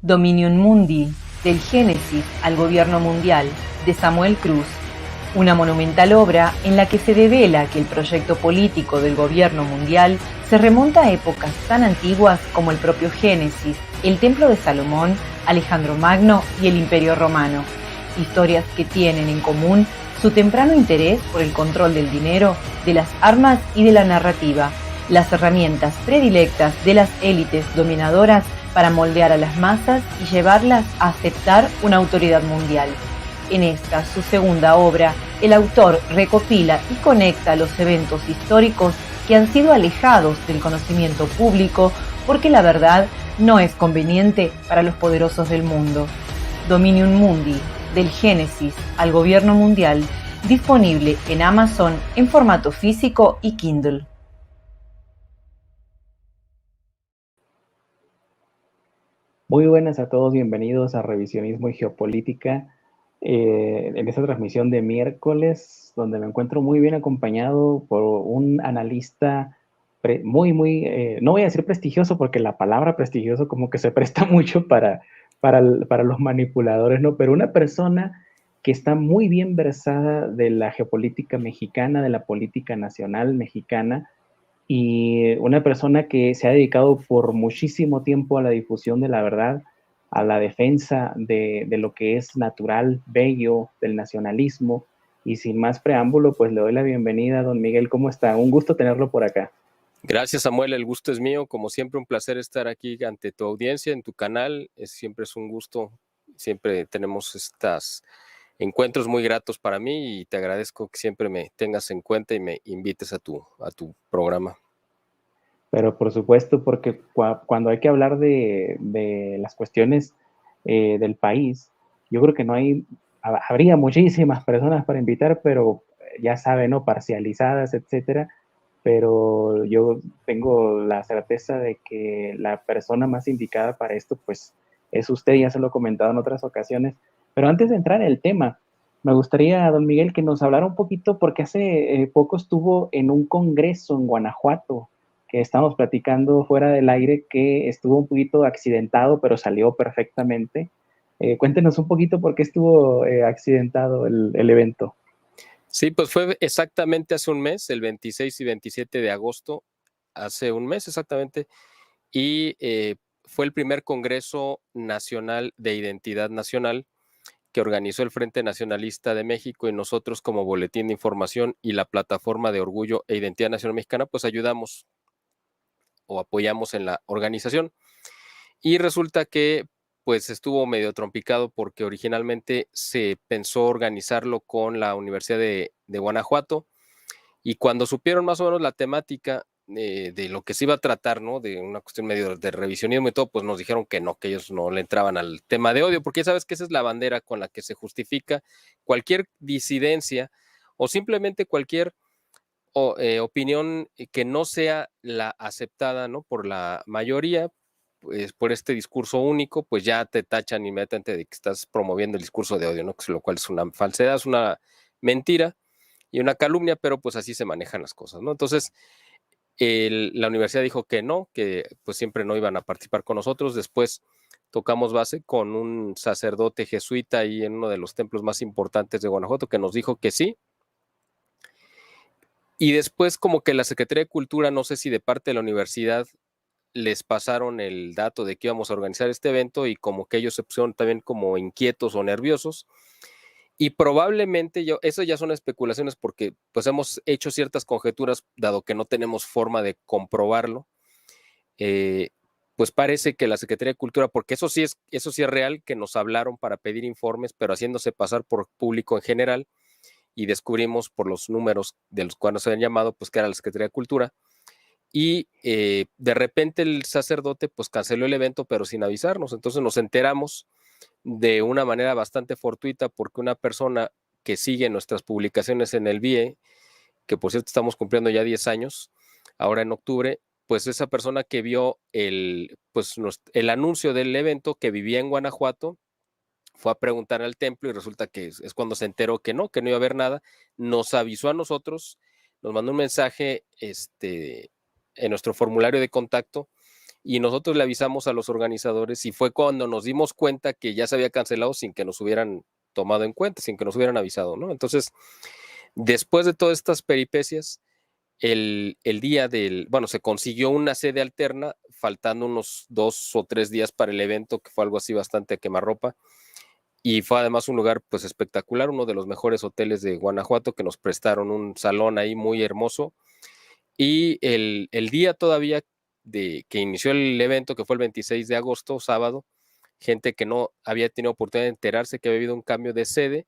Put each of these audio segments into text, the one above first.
Dominium Mundi, del Génesis al Gobierno Mundial, de Samuel Cruz, una monumental obra en la que se devela que el proyecto político del gobierno mundial se remonta a épocas tan antiguas como el propio Génesis, el Templo de Salomón, Alejandro Magno y el Imperio Romano. Historias que tienen en común su temprano interés por el control del dinero, de las armas y de la narrativa, las herramientas predilectas de las élites dominadoras para moldear a las masas y llevarlas a aceptar una autoridad mundial. En esta, su segunda obra, el autor recopila y conecta los eventos históricos que han sido alejados del conocimiento público porque la verdad no es conveniente para los poderosos del mundo. Dominium Mundi, del Génesis al Gobierno Mundial, disponible en Amazon en formato físico y Kindle. Muy buenas a todos, bienvenidos a Revisionismo y Geopolítica, en esta transmisión de miércoles, donde me encuentro muy bien acompañado por un analista no voy a decir prestigioso, porque la palabra prestigioso como que se presta mucho para los manipuladores, ¿no? Pero una persona que está muy bien versada de la geopolítica mexicana, de la política nacional mexicana, y una persona que se ha dedicado por muchísimo tiempo a la difusión de la verdad, a la defensa de lo que es natural, bello, del nacionalismo. Y sin más preámbulo, pues le doy la bienvenida a don Miguel. ¿Cómo está? Un gusto tenerlo por acá. Gracias, Samuel, el gusto es mío. Como siempre, un placer estar aquí ante tu audiencia, en tu canal. Siempre es un gusto. Siempre tenemos estos encuentros muy gratos para mí y te agradezco que siempre me tengas en cuenta y me invites a tu programa. Pero por supuesto, porque cuando hay que hablar de las cuestiones del país, yo creo que habría muchísimas personas para invitar, pero ya saben, ¿no? Parcializadas, etcétera. Pero yo tengo la certeza de que la persona más indicada para esto, pues, es usted, ya se lo he comentado en otras ocasiones. Pero antes de entrar en el tema, me gustaría, don Miguel, que nos hablara un poquito, porque hace poco estuvo en un congreso en Guanajuato, que estamos platicando fuera del aire, que estuvo un poquito accidentado, pero salió perfectamente. Cuéntenos un poquito por qué estuvo accidentado el evento. Sí, pues fue exactamente hace un mes, el 26 y 27 de agosto, hace un mes exactamente, y fue el primer Congreso Nacional de Identidad Nacional que organizó el Frente Nacionalista de México, y nosotros como Boletín de Información y la Plataforma de Orgullo e Identidad Nacional Mexicana, pues ayudamos o apoyamos en la organización. Y resulta que pues estuvo medio trompicado porque originalmente se pensó organizarlo con la Universidad de Guanajuato, y cuando supieron más o menos la temática de lo que se iba a tratar, ¿no? De una cuestión medio de revisionismo y todo, pues nos dijeron que no, que ellos no le entraban al tema de odio, porque ya sabes que esa es la bandera con la que se justifica cualquier disidencia o simplemente cualquier opinión que no sea la aceptada, ¿no? Por la mayoría, pues por este discurso único, pues ya te tachan inmediatamente de que estás promoviendo el discurso de odio, ¿no? Lo cual es una falsedad, es una mentira y una calumnia, pero pues así se manejan las cosas, ¿no? Entonces, la universidad dijo que no, que pues siempre no iban a participar con nosotros. Después tocamos base con un sacerdote jesuita ahí en uno de los templos más importantes de Guanajuato que nos dijo que sí. Y después como que la Secretaría de Cultura, no sé si de parte de la universidad, les pasaron el dato de que íbamos a organizar este evento y como que ellos se pusieron también como inquietos o nerviosos. Y probablemente eso ya son especulaciones porque pues hemos hecho ciertas conjeturas, dado que no tenemos forma de comprobarlo. Pues parece que la Secretaría de Cultura, porque eso sí es real, que nos hablaron para pedir informes, pero haciéndose pasar por público en general, y descubrimos por los números de los cuales nos habían llamado, pues que era la Secretaría de Cultura. Y de repente el sacerdote pues canceló el evento, pero sin avisarnos. Entonces nos enteramos de una manera bastante fortuita, porque una persona que sigue nuestras publicaciones en el BIE, que por cierto estamos cumpliendo ya 10 años, ahora en octubre, pues esa persona que vio el anuncio del evento, que vivía en Guanajuato, fue a preguntar al templo y resulta que es cuando se enteró que no iba a haber nada. Nos avisó a nosotros, nos mandó un mensaje en nuestro formulario de contacto y nosotros le avisamos a los organizadores y fue cuando nos dimos cuenta que ya se había cancelado sin que nos hubieran tomado en cuenta, sin que nos hubieran avisado, ¿no? Entonces, después de todas estas peripecias, el día bueno, se consiguió una sede alterna, faltando unos 2 o 3 días para el evento, que fue algo así bastante a quemarropa, y fue además un lugar pues espectacular, uno de los mejores hoteles de Guanajuato, que nos prestaron un salón ahí muy hermoso, y el día todavía de que inició el evento, que fue el 26 de agosto, sábado, gente que no había tenido oportunidad de enterarse que había habido un cambio de sede,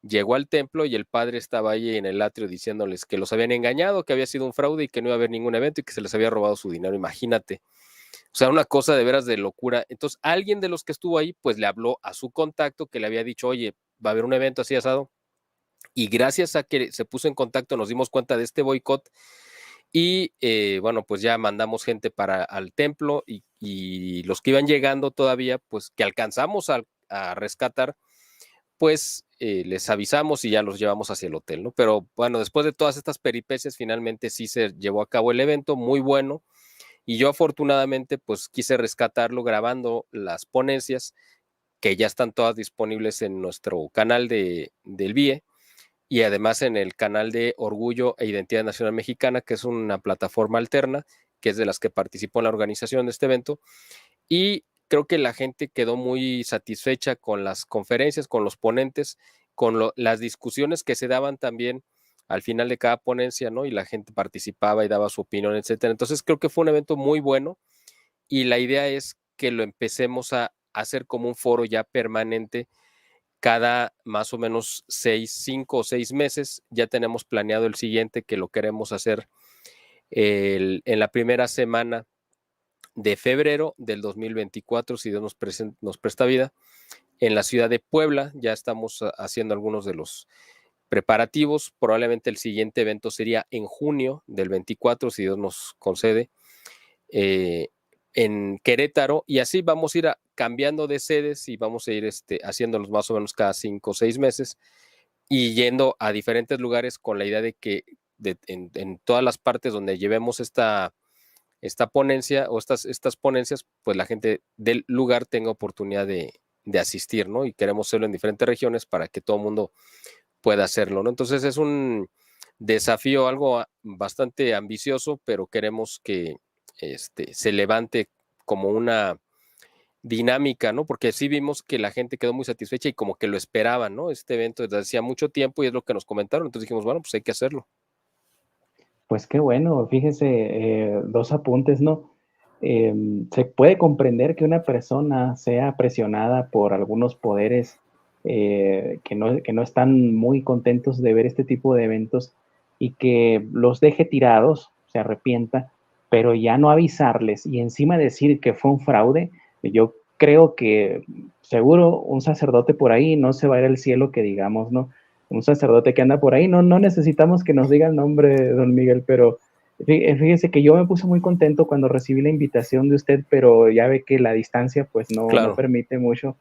llegó al templo y el padre estaba ahí en el atrio diciéndoles que los habían engañado, que había sido un fraude y que no iba a haber ningún evento y que se les había robado su dinero. Imagínate. O sea, una cosa de veras de locura. Entonces, alguien de los que estuvo ahí, pues le habló a su contacto que le había dicho, oye, va a haber un evento así asado. Y gracias a que se puso en contacto, nos dimos cuenta de este boicot y bueno, pues ya mandamos gente para al templo y los que iban llegando todavía, pues que alcanzamos a rescatar, pues les avisamos y ya los llevamos hacia el hotel, ¿no? Pero bueno, después de todas estas peripecias, finalmente sí se llevó a cabo el evento, muy bueno, y yo afortunadamente pues quise rescatarlo grabando las ponencias, que ya están todas disponibles en nuestro canal del BIE, y además en el canal de Orgullo e Identidad Nacional Mexicana, que es una plataforma alterna, que es de las que participó en la organización de este evento, y creo que la gente quedó muy satisfecha con las conferencias, con los ponentes, con las discusiones que se daban también al final de cada ponencia, ¿no? Y la gente participaba y daba su opinión, etcétera. Entonces creo que fue un evento muy bueno y la idea es que lo empecemos a hacer como un foro ya permanente cada más o menos 5 o 6 meses. Ya tenemos planeado el siguiente, que lo queremos hacer en la primera semana de febrero del 2024, si Dios nos presta vida, en la ciudad de Puebla. Ya estamos haciendo algunos de los preparativos. Probablemente el siguiente evento sería en junio del 24, si Dios nos concede, en Querétaro, y así vamos a ir cambiando de sedes y vamos a ir haciéndolos más o menos cada 5 o 6 meses y yendo a diferentes lugares con la idea de que en todas las partes donde llevemos esta ponencia o estas ponencias, pues la gente del lugar tenga oportunidad de asistir, ¿no? Y queremos hacerlo en diferentes regiones para que todo el mundo pueda hacerlo, ¿no? Entonces es un desafío algo bastante ambicioso, pero queremos que se levante como una dinámica, ¿no? Porque sí vimos que la gente quedó muy satisfecha y como que lo esperaban, ¿no? Este evento desde hacía mucho tiempo y es lo que nos comentaron, entonces dijimos, bueno, pues hay que hacerlo. Pues qué bueno, fíjese, dos apuntes, ¿no? Se puede comprender que una persona sea presionada por algunos poderes que no están muy contentos de ver este tipo de eventos y que los deje tirados, se arrepienta, pero ya no avisarles y encima decir que fue un fraude. Yo creo que seguro un sacerdote por ahí no se va a ir al cielo, que digamos, ¿no? Un sacerdote que anda por ahí, no necesitamos que nos diga el nombre, don Miguel, pero fíjese que yo me puse muy contento cuando recibí la invitación de usted, pero ya ve que la distancia pues no permite mucho,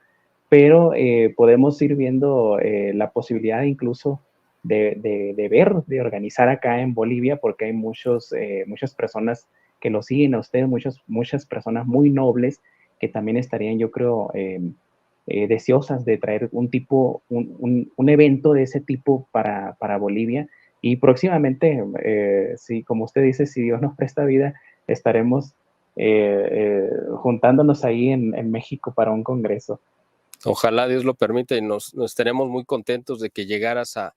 pero podemos ir viendo la posibilidad incluso de organizar acá en Bolivia, porque hay muchas personas que lo siguen a usted, muchas personas muy nobles que también estarían, yo creo, deseosas de traer un evento de ese tipo para Bolivia. Y próximamente, sí, como usted dice, si Dios nos presta vida, estaremos juntándonos ahí en México para un congreso. Ojalá Dios lo permita y nos estaremos muy contentos de que llegaras a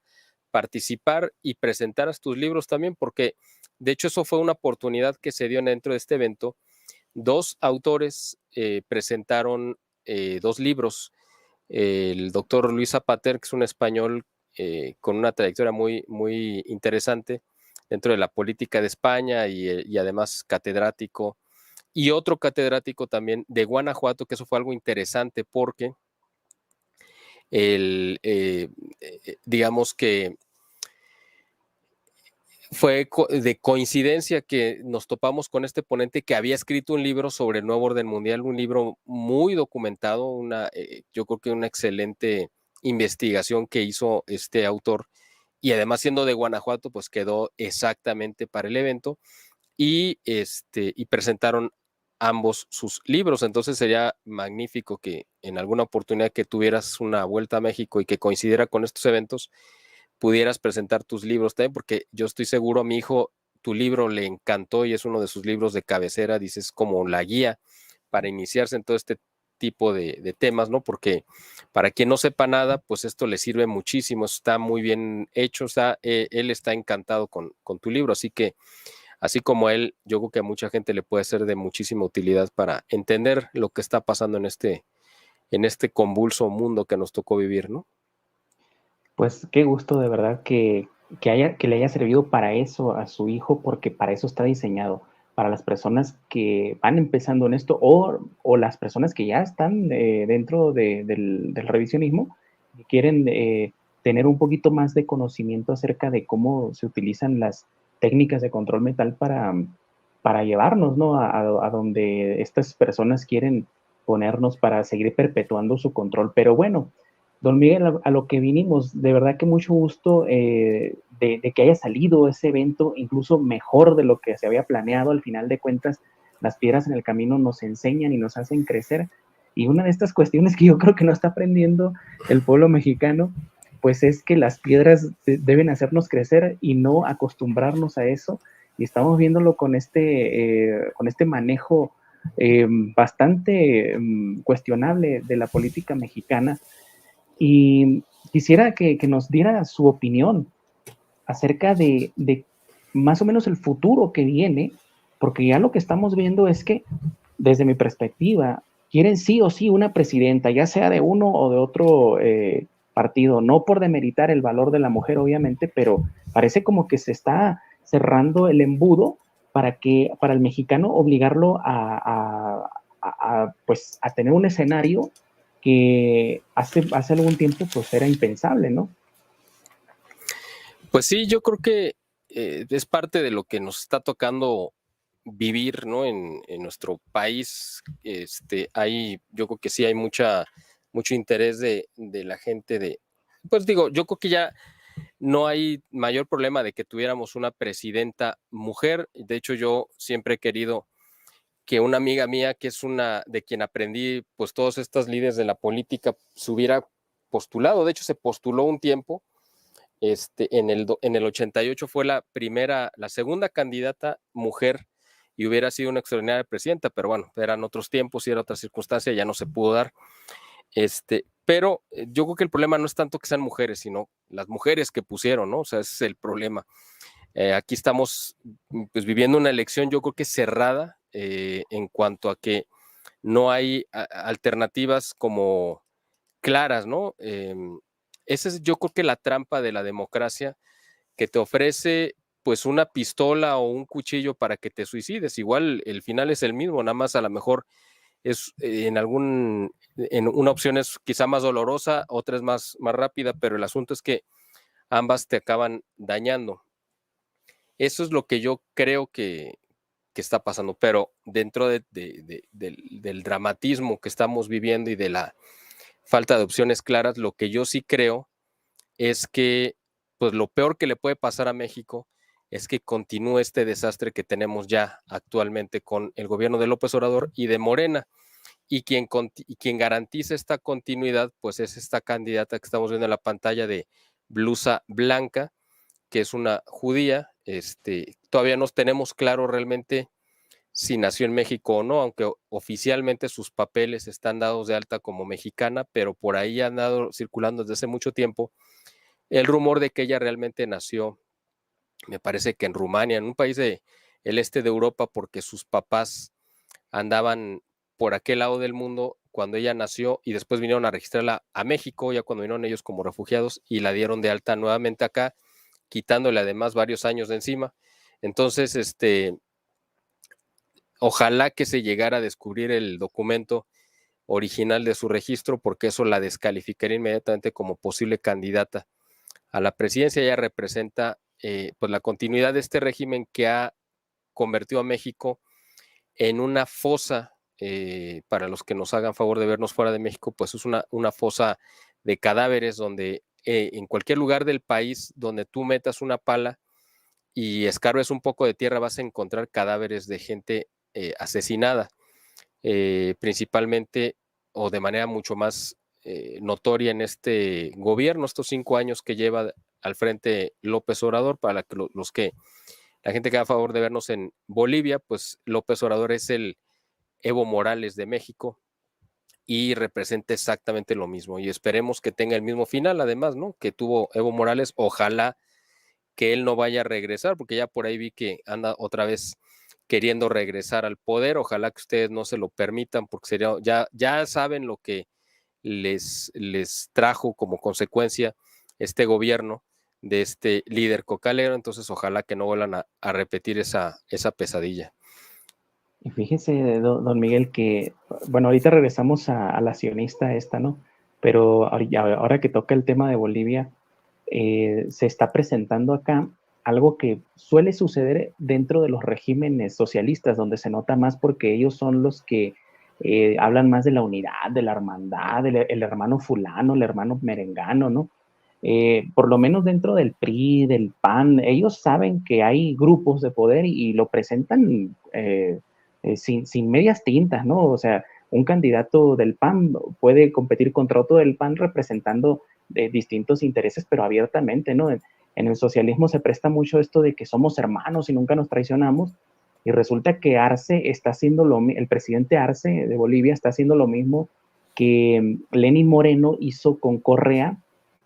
participar y presentaras tus libros también, porque de hecho eso fue una oportunidad que se dio dentro de este evento. 2 autores presentaron 2 libros. El doctor Luis Zapater, que es un español con una trayectoria muy, muy interesante dentro de la política de España y además catedrático, y otro catedrático también de Guanajuato, que eso fue algo interesante porque digamos que fue de coincidencia que nos topamos con este ponente que había escrito un libro sobre el nuevo orden mundial, un libro muy documentado, yo creo que una excelente investigación que hizo este autor, y además siendo de Guanajuato, pues quedó exactamente para el evento, y presentaron ambos sus libros. Entonces sería magnífico que en alguna oportunidad que tuvieras una vuelta a México y que coincidiera con estos eventos, pudieras presentar tus libros también, porque yo estoy seguro a mi hijo tu libro le encantó y es uno de sus libros de cabecera, dices como la guía para iniciarse en todo este tipo de temas, ¿no? Porque para quien no sepa nada, pues esto le sirve muchísimo, está muy bien hecho, él está encantado con tu libro, así que así como él, yo creo que a mucha gente le puede ser de muchísima utilidad para entender lo que está pasando en este convulso mundo que nos tocó vivir, ¿no? Pues qué gusto de verdad que le haya servido para eso a su hijo, porque para eso está diseñado, para las personas que van empezando en esto o las personas que ya están dentro del revisionismo y quieren tener un poquito más de conocimiento acerca de cómo se utilizan las técnicas de control mental para llevarnos, ¿no? A donde estas personas quieren ponernos para seguir perpetuando su control. Pero bueno, don Miguel, a lo que vinimos, de verdad que mucho gusto de que haya salido ese evento, incluso mejor de lo que se había planeado. Al final de cuentas, las piedras en el camino nos enseñan y nos hacen crecer. Y una de estas cuestiones que yo creo que no está aprendiendo el pueblo mexicano, pues es que las piedras deben hacernos crecer y no acostumbrarnos a eso. Y estamos viéndolo con este manejo bastante cuestionable de la política mexicana. Y quisiera que nos diera su opinión acerca de más o menos el futuro que viene, porque ya lo que estamos viendo es que, desde mi perspectiva, quieren sí o sí una presidenta, ya sea de uno o de otro partido, no por demeritar el valor de la mujer, obviamente, pero parece como que se está cerrando el embudo para el mexicano obligarlo pues, a tener un escenario que hace algún tiempo pues era impensable, ¿no? Pues sí, yo creo que es parte de lo que nos está tocando vivir, ¿no? En nuestro país, yo creo que sí hay mucho interés de la gente pues digo, yo creo que ya no hay mayor problema de que tuviéramos una presidenta mujer. De hecho, yo siempre he querido que una amiga mía, que es una de quien aprendí, pues todos estos líderes de la política, se hubiera postulado. De hecho, se postuló un tiempo. En el 88 fue la segunda candidata mujer y hubiera sido una extraordinaria presidenta, pero bueno, eran otros tiempos y era otra circunstancia, ya no se pudo dar. Pero yo creo que el problema no es tanto que sean mujeres, sino las mujeres que pusieron, ¿no? O sea, ese es el problema. Aquí estamos pues viviendo una elección, yo creo que cerrada en cuanto a que no hay alternativas como claras, ¿no? Esa es yo creo que la trampa de la democracia, que te ofrece pues una pistola o un cuchillo para que te suicides. Igual el final es el mismo, nada más a lo mejor es en una opción es quizá más dolorosa, otra es más rápida, pero el asunto es que ambas te acaban dañando. Eso es lo que yo creo que está pasando, pero dentro del dramatismo que estamos viviendo y de la falta de opciones claras, lo que yo sí creo es que pues lo peor que le puede pasar a México es que continúe este desastre que tenemos ya actualmente con el gobierno de López Obrador y de Morena. Y quien garantiza esta continuidad, pues es esta candidata que estamos viendo en la pantalla de blusa blanca, que es una judía. Todavía no tenemos claro realmente si nació en México o no, aunque oficialmente sus papeles están dados de alta como mexicana, pero por ahí han dado circulando desde hace mucho tiempo el rumor de que ella realmente nació, me parece que en Rumania, en un país del este de Europa, porque sus papás andaban por aquel lado del mundo cuando ella nació y después vinieron a registrarla a México, ya cuando vinieron ellos como refugiados y la dieron de alta nuevamente acá, quitándole además varios años de encima. Entonces, ojalá que se llegara a descubrir el documento original de su registro, porque eso la descalificaría inmediatamente como posible candidata a la presidencia. Ella representa pues la continuidad de este régimen que ha convertido a México en una fosa, para los que nos hagan favor de vernos fuera de México, pues es una fosa de cadáveres donde en cualquier lugar del país donde tú metas una pala y escarbes un poco de tierra vas a encontrar cadáveres de gente asesinada. principalmente o de manera mucho más notoria en este gobierno, estos 5 años que lleva al frente López Obrador. Para que la gente que va a favor de vernos en Bolivia, pues López Obrador es el Evo Morales de México y representa exactamente lo mismo. Y esperemos que tenga el mismo final, además, ¿no? Que tuvo Evo Morales. Ojalá que él no vaya a regresar, porque ya por ahí vi que anda otra vez queriendo regresar al poder. Ojalá que ustedes no se lo permitan, porque sería, ya saben lo que les trajo como consecuencia este gobierno de este líder cocalero. Entonces ojalá que no vuelvan a repetir esa pesadilla. Y fíjese, don Miguel, que, bueno, ahorita regresamos a la sionista esta, ¿no? Pero ahora que toca el tema de Bolivia, se está presentando acá algo que suele suceder dentro de los regímenes socialistas, donde se nota más porque ellos son los que hablan más de la unidad, de la hermandad, el hermano fulano, el hermano merengano, ¿no? Por lo menos dentro del PRI, del PAN, ellos saben que hay grupos de poder y lo presentan sin medias tintas, ¿no? O sea, un candidato del PAN puede competir contra otro del PAN representando distintos intereses, pero abiertamente, ¿no? En el socialismo se presta mucho esto de que somos hermanos y nunca nos traicionamos, y resulta que Arce está haciendo el presidente Arce de Bolivia está haciendo lo mismo que Lenín Moreno hizo con Correa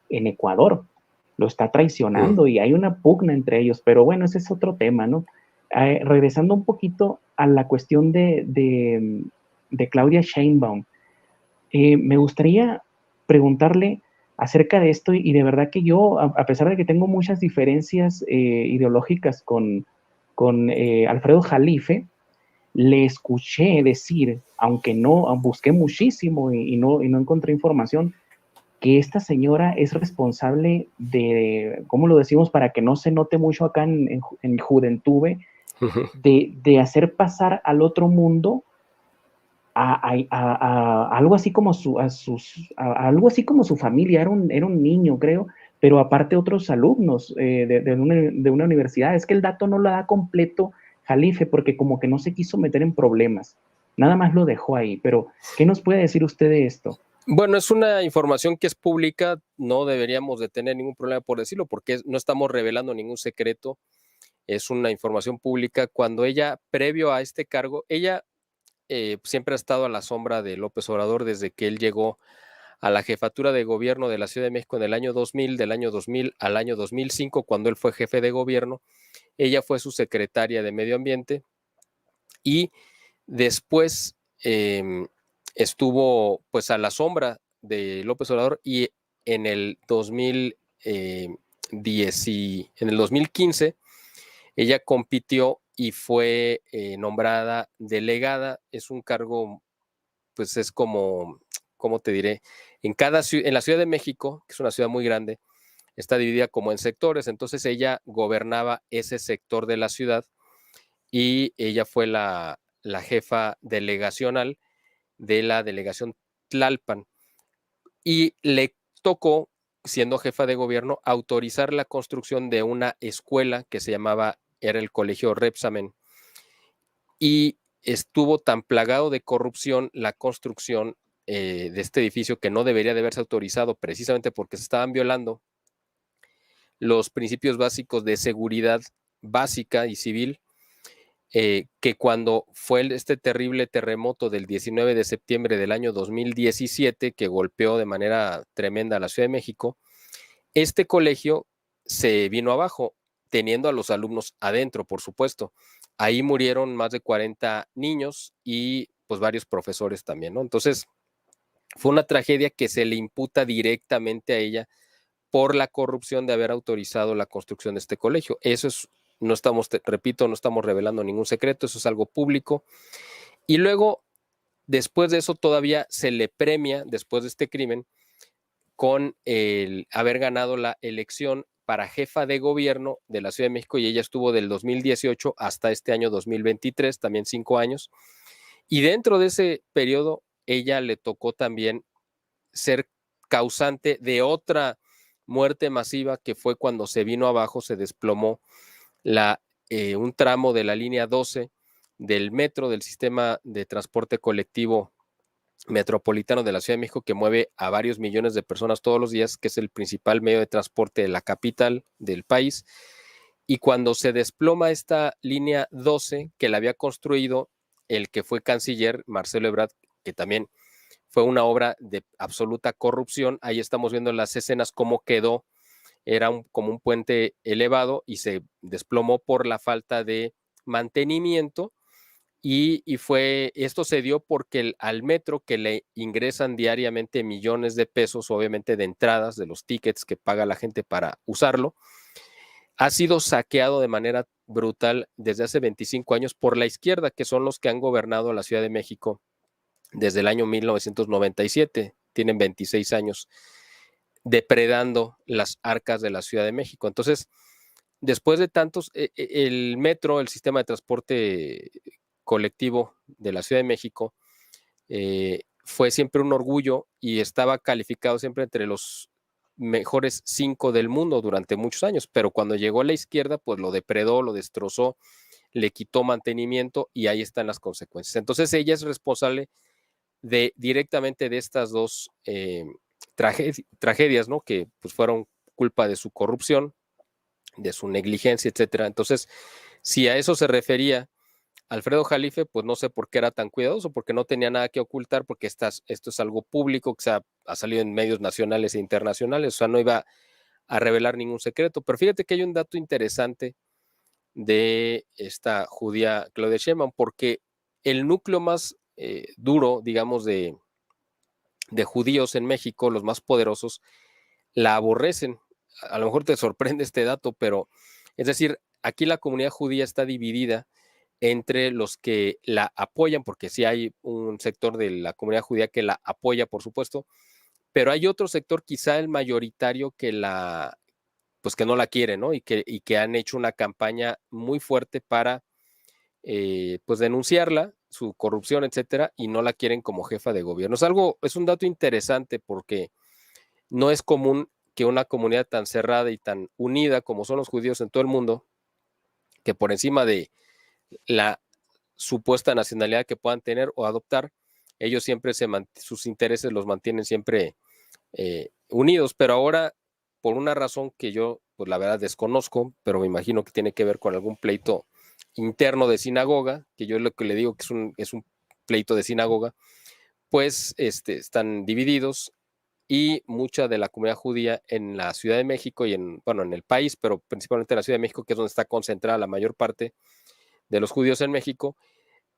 en Ecuador. Lo está traicionando y hay una pugna entre ellos, pero bueno, ese es otro tema, ¿no? Regresando un poquito a la cuestión de Claudia Sheinbaum, me gustaría preguntarle acerca de esto y de verdad que yo, a pesar de que tengo muchas diferencias ideológicas con Alfredo Jalife, le escuché decir, aunque no busqué muchísimo y no encontré información, que esta señora es responsable de, ¿cómo lo decimos para que no se note mucho acá en Juventude? De hacer pasar al otro mundo a algo así como algo así como su familia. Era un niño, creo, pero aparte otros alumnos de una universidad. Es que el dato no lo da completo Jalife porque como que no se quiso meter en problemas, nada más lo dejó ahí. Pero ¿qué nos puede decir usted de esto? Bueno, es una información que es pública, no deberíamos de tener ningún problema por decirlo, porque no estamos revelando ningún secreto, es una información pública. Cuando ella, previo a este cargo, ella siempre ha estado a la sombra de López Obrador desde que él llegó a la jefatura de gobierno de la Ciudad de México en el año 2000, del año 2000 al año 2005, cuando él fue jefe de gobierno. Ella fue su secretaria de Medio Ambiente y después estuvo pues a la sombra de López Obrador, y en el 2015 ella compitió y fue nombrada delegada. Es un cargo, pues es como, ¿cómo te diré? En la Ciudad de México, que es una ciudad muy grande, está dividida como en sectores. Entonces ella gobernaba ese sector de la ciudad y ella fue la jefa delegacional de la delegación Tlalpan, y le tocó, siendo jefa de gobierno, autorizar la construcción de una escuela que era el Colegio Repsamen, y estuvo tan plagado de corrupción la construcción de este edificio, que no debería de haberse autorizado, precisamente porque se estaban violando los principios básicos de seguridad básica y civil, que cuando fue este terrible terremoto del 19 de septiembre del año 2017, que golpeó de manera tremenda a la Ciudad de México, este colegio se vino abajo, teniendo a los alumnos adentro, por supuesto. Ahí murieron más de 40 niños y pues varios profesores también, ¿no? Entonces, fue una tragedia que se le imputa directamente a ella por la corrupción de haber autorizado la construcción de este colegio. Eso es, repito, no estamos revelando ningún secreto, eso es algo público. Y luego, después de eso, todavía se le premia, después de este crimen, con el haber ganado la elección para jefa de gobierno de la Ciudad de México, y ella estuvo del 2018 hasta este año 2023, también 5 años. Y dentro de ese periodo, ella le tocó también ser causante de otra muerte masiva, que fue cuando se vino abajo, se desplomó un tramo de la línea 12 del metro, del sistema de transporte colectivo metropolitano de la Ciudad de México, que mueve a varios millones de personas todos los días, que es el principal medio de transporte de la capital del país. Y cuando se desploma esta línea 12, que la había construido el que fue canciller, Marcelo Ebrard, que también fue una obra de absoluta corrupción, ahí estamos viendo en las escenas cómo quedó, era como un puente elevado y se desplomó por la falta de mantenimiento. Esto se dio porque al metro, que le ingresan diariamente millones de pesos, obviamente de entradas, de los tickets que paga la gente para usarlo, ha sido saqueado de manera brutal desde hace 25 años por la izquierda, que son los que han gobernado la Ciudad de México desde el año 1997, tienen 26 años depredando las arcas de la Ciudad de México. Entonces, después de tantos, el metro, el sistema de transporte colectivo de la Ciudad de México, fue siempre un orgullo y estaba calificado siempre entre los mejores 5 del mundo durante muchos años, pero cuando llegó a la izquierda, pues lo depredó, lo destrozó, le quitó mantenimiento y ahí están las consecuencias. Entonces ella es responsable directamente de estas dos tragedias, ¿no? Que pues fueron culpa de su corrupción, de su negligencia, etcétera. Entonces, si a eso se refería Alfredo Jalife, pues no sé por qué era tan cuidadoso, porque no tenía nada que ocultar, porque esto es algo público que ha salido en medios nacionales e internacionales, o sea, no iba a revelar ningún secreto. Pero fíjate que hay un dato interesante de esta judía Claudia Sheinbaum, porque el núcleo más duro, digamos, de judíos en México, los más poderosos, la aborrecen. A lo mejor te sorprende este dato, pero es decir, aquí la comunidad judía está dividida entre los que la apoyan, porque sí hay un sector de la comunidad judía que la apoya, por supuesto, pero hay otro sector, quizá el mayoritario, pues que no la quiere, ¿no? Y que han hecho una campaña muy fuerte para pues denunciarla, su corrupción, etcétera, y no la quieren como jefa de gobierno. Es un dato interesante porque no es común que una comunidad tan cerrada y tan unida como son los judíos en todo el mundo, que por encima de la supuesta nacionalidad que puedan tener o adoptar, ellos siempre sus intereses los mantienen siempre unidos, pero ahora, por una razón que yo, pues la verdad desconozco, pero me imagino que tiene que ver con algún pleito interno de sinagoga, que yo lo que le digo que es un pleito de sinagoga, pues están divididos y mucha de la comunidad judía en la Ciudad de México y en el país, pero principalmente en la Ciudad de México, que es donde está concentrada la mayor parte de los judíos en México,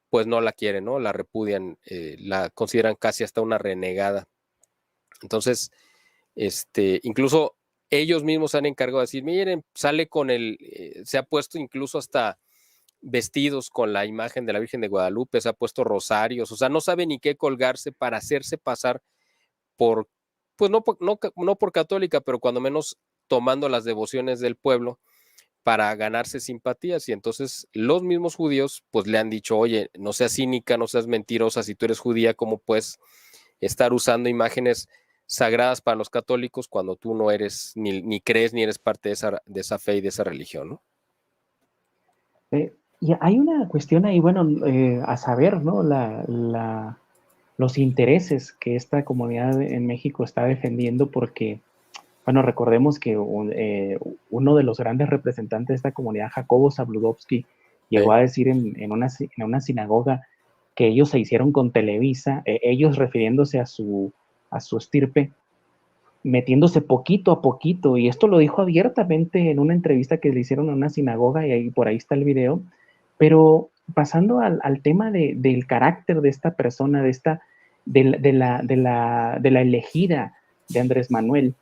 pues no la quieren, ¿no? La repudian, la consideran casi hasta una renegada. Entonces, incluso ellos mismos se han encargado de decir, miren, sale con se ha puesto incluso hasta vestidos con la imagen de la Virgen de Guadalupe, se ha puesto rosarios, o sea, no sabe ni qué colgarse para hacerse pasar por, pues no por católica, pero cuando menos tomando las devociones del pueblo para ganarse simpatías. Y entonces los mismos judíos pues le han dicho, oye, no seas cínica, no seas mentirosa, si tú eres judía, ¿cómo puedes estar usando imágenes sagradas para los católicos cuando tú no eres, ni crees, ni eres parte de esa fe y de esa religión, ¿no? Y hay una cuestión ahí, bueno, a saber, ¿no? Los intereses que esta comunidad en México está defendiendo, porque, bueno, recordemos que uno de los grandes representantes de esta comunidad, Jacobo Zabludovsky, llegó a decir en una sinagoga que ellos se hicieron con Televisa, ellos refiriéndose a su estirpe, metiéndose poquito a poquito, y esto lo dijo abiertamente en una entrevista que le hicieron a una sinagoga, y por ahí está el video. Pero pasando al tema del carácter de esta persona, de la elegida de Andrés Manuel,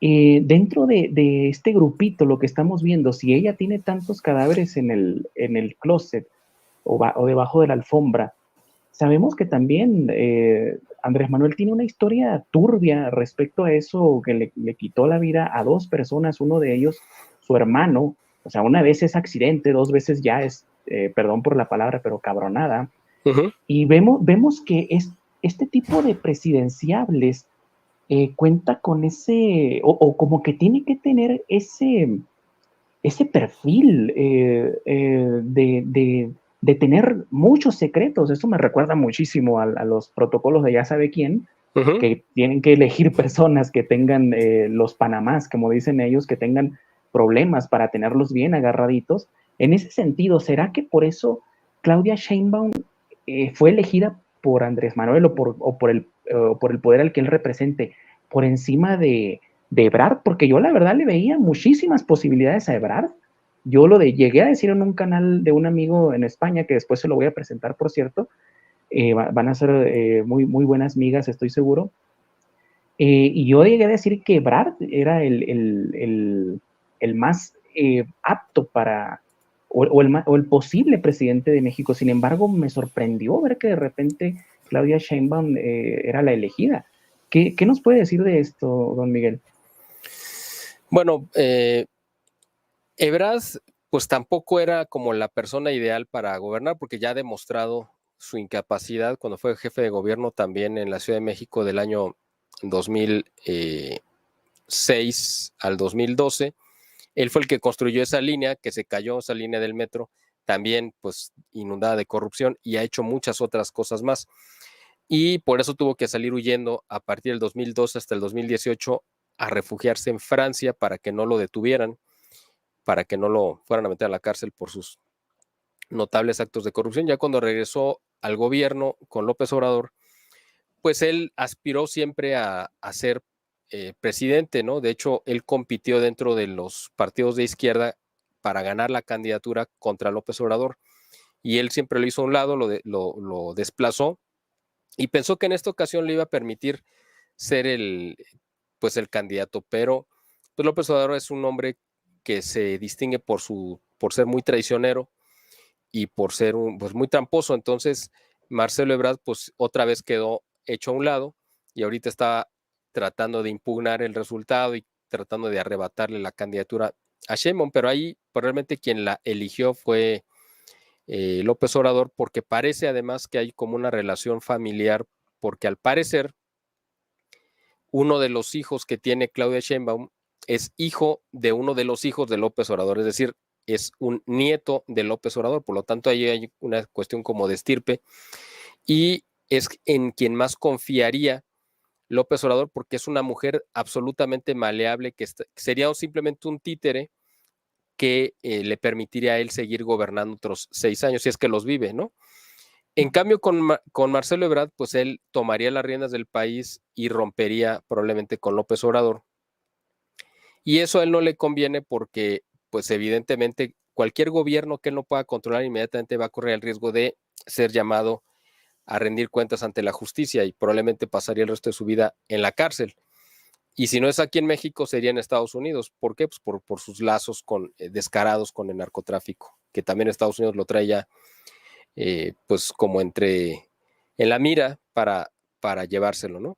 dentro de este grupito, lo que estamos viendo, si ella tiene tantos cadáveres en el closet o debajo de la alfombra, sabemos que también Andrés Manuel tiene una historia turbia respecto a eso, que le quitó la vida a 2 personas, uno de ellos su hermano. O sea, una vez es accidente, 2 veces ya es, perdón por la palabra, pero cabronada. Uh-huh. Y vemos que este tipo de presidenciables cuenta con ese, o como que tiene que tener ese perfil de tener muchos secretos. Esto me recuerda muchísimo a los protocolos de ya sabe quién, que tienen que elegir personas que tengan los panamás, como dicen ellos, que tengan problemas para tenerlos bien agarraditos. En ese sentido, ¿será que por eso Claudia Sheinbaum fue elegida por Andrés Manuel o por el poder al que él represente por encima de Ebrard? Porque yo la verdad le veía muchísimas posibilidades a Ebrard. Yo llegué a decir en un canal de un amigo en España, que después se lo voy a presentar, por cierto, van a ser muy, muy buenas migas, estoy seguro. Y yo llegué a decir que Ebrard era el más apto para, o el posible presidente de México. Sin embargo, me sorprendió ver que de repente Claudia Sheinbaum era la elegida. ¿Qué nos puede decir de esto, don Miguel? Bueno, Ebrard pues tampoco era como la persona ideal para gobernar, porque ya ha demostrado su incapacidad cuando fue jefe de gobierno también en la Ciudad de México del año 2006 al 2012. Él fue el que construyó esa línea, que se cayó, esa línea del metro, también pues inundada de corrupción, y ha hecho muchas otras cosas más. Y por eso tuvo que salir huyendo a partir del 2012 hasta el 2018 a refugiarse en Francia para que no lo detuvieran, para que no lo fueran a meter a la cárcel por sus notables actos de corrupción. Ya cuando regresó al gobierno con López Obrador, pues él aspiró siempre a ser presidente, ¿no? De hecho, él compitió dentro de los partidos de izquierda para ganar la candidatura contra López Obrador, y él siempre lo hizo a un lado, lo desplazó, y pensó que en esta ocasión le iba a permitir ser pues el candidato, pero pues López Obrador es un hombre que se distingue por ser muy traicionero y por ser pues muy tramposo. Entonces Marcelo Ebrard pues otra vez quedó hecho a un lado, y ahorita está tratando de impugnar el resultado y tratando de arrebatarle la candidatura a Sheinbaum, pero ahí pues, realmente quien la eligió fue López Obrador, porque parece además que hay como una relación familiar, porque al parecer uno de los hijos que tiene Claudia Sheinbaum es hijo de uno de los hijos de López Obrador, es decir, es un nieto de López Obrador, por lo tanto ahí hay una cuestión como de estirpe, y es en quien más confiaría López Obrador, porque es una mujer absolutamente maleable, que sería simplemente un títere que le permitiría a él seguir gobernando otros 6 años, si es que los vive, ¿no? En cambio, con Marcelo Ebrard, pues él tomaría las riendas del país y rompería probablemente con López Obrador. Y eso a él no le conviene porque, pues evidentemente, cualquier gobierno que él no pueda controlar inmediatamente va a correr el riesgo de ser llamado a rendir cuentas ante la justicia, y probablemente pasaría el resto de su vida en la cárcel. Y si no es aquí en México, sería en Estados Unidos. ¿Por qué? Pues por sus lazos descarados con el narcotráfico, que también Estados Unidos lo trae ya pues como en la mira para llevárselo, ¿no?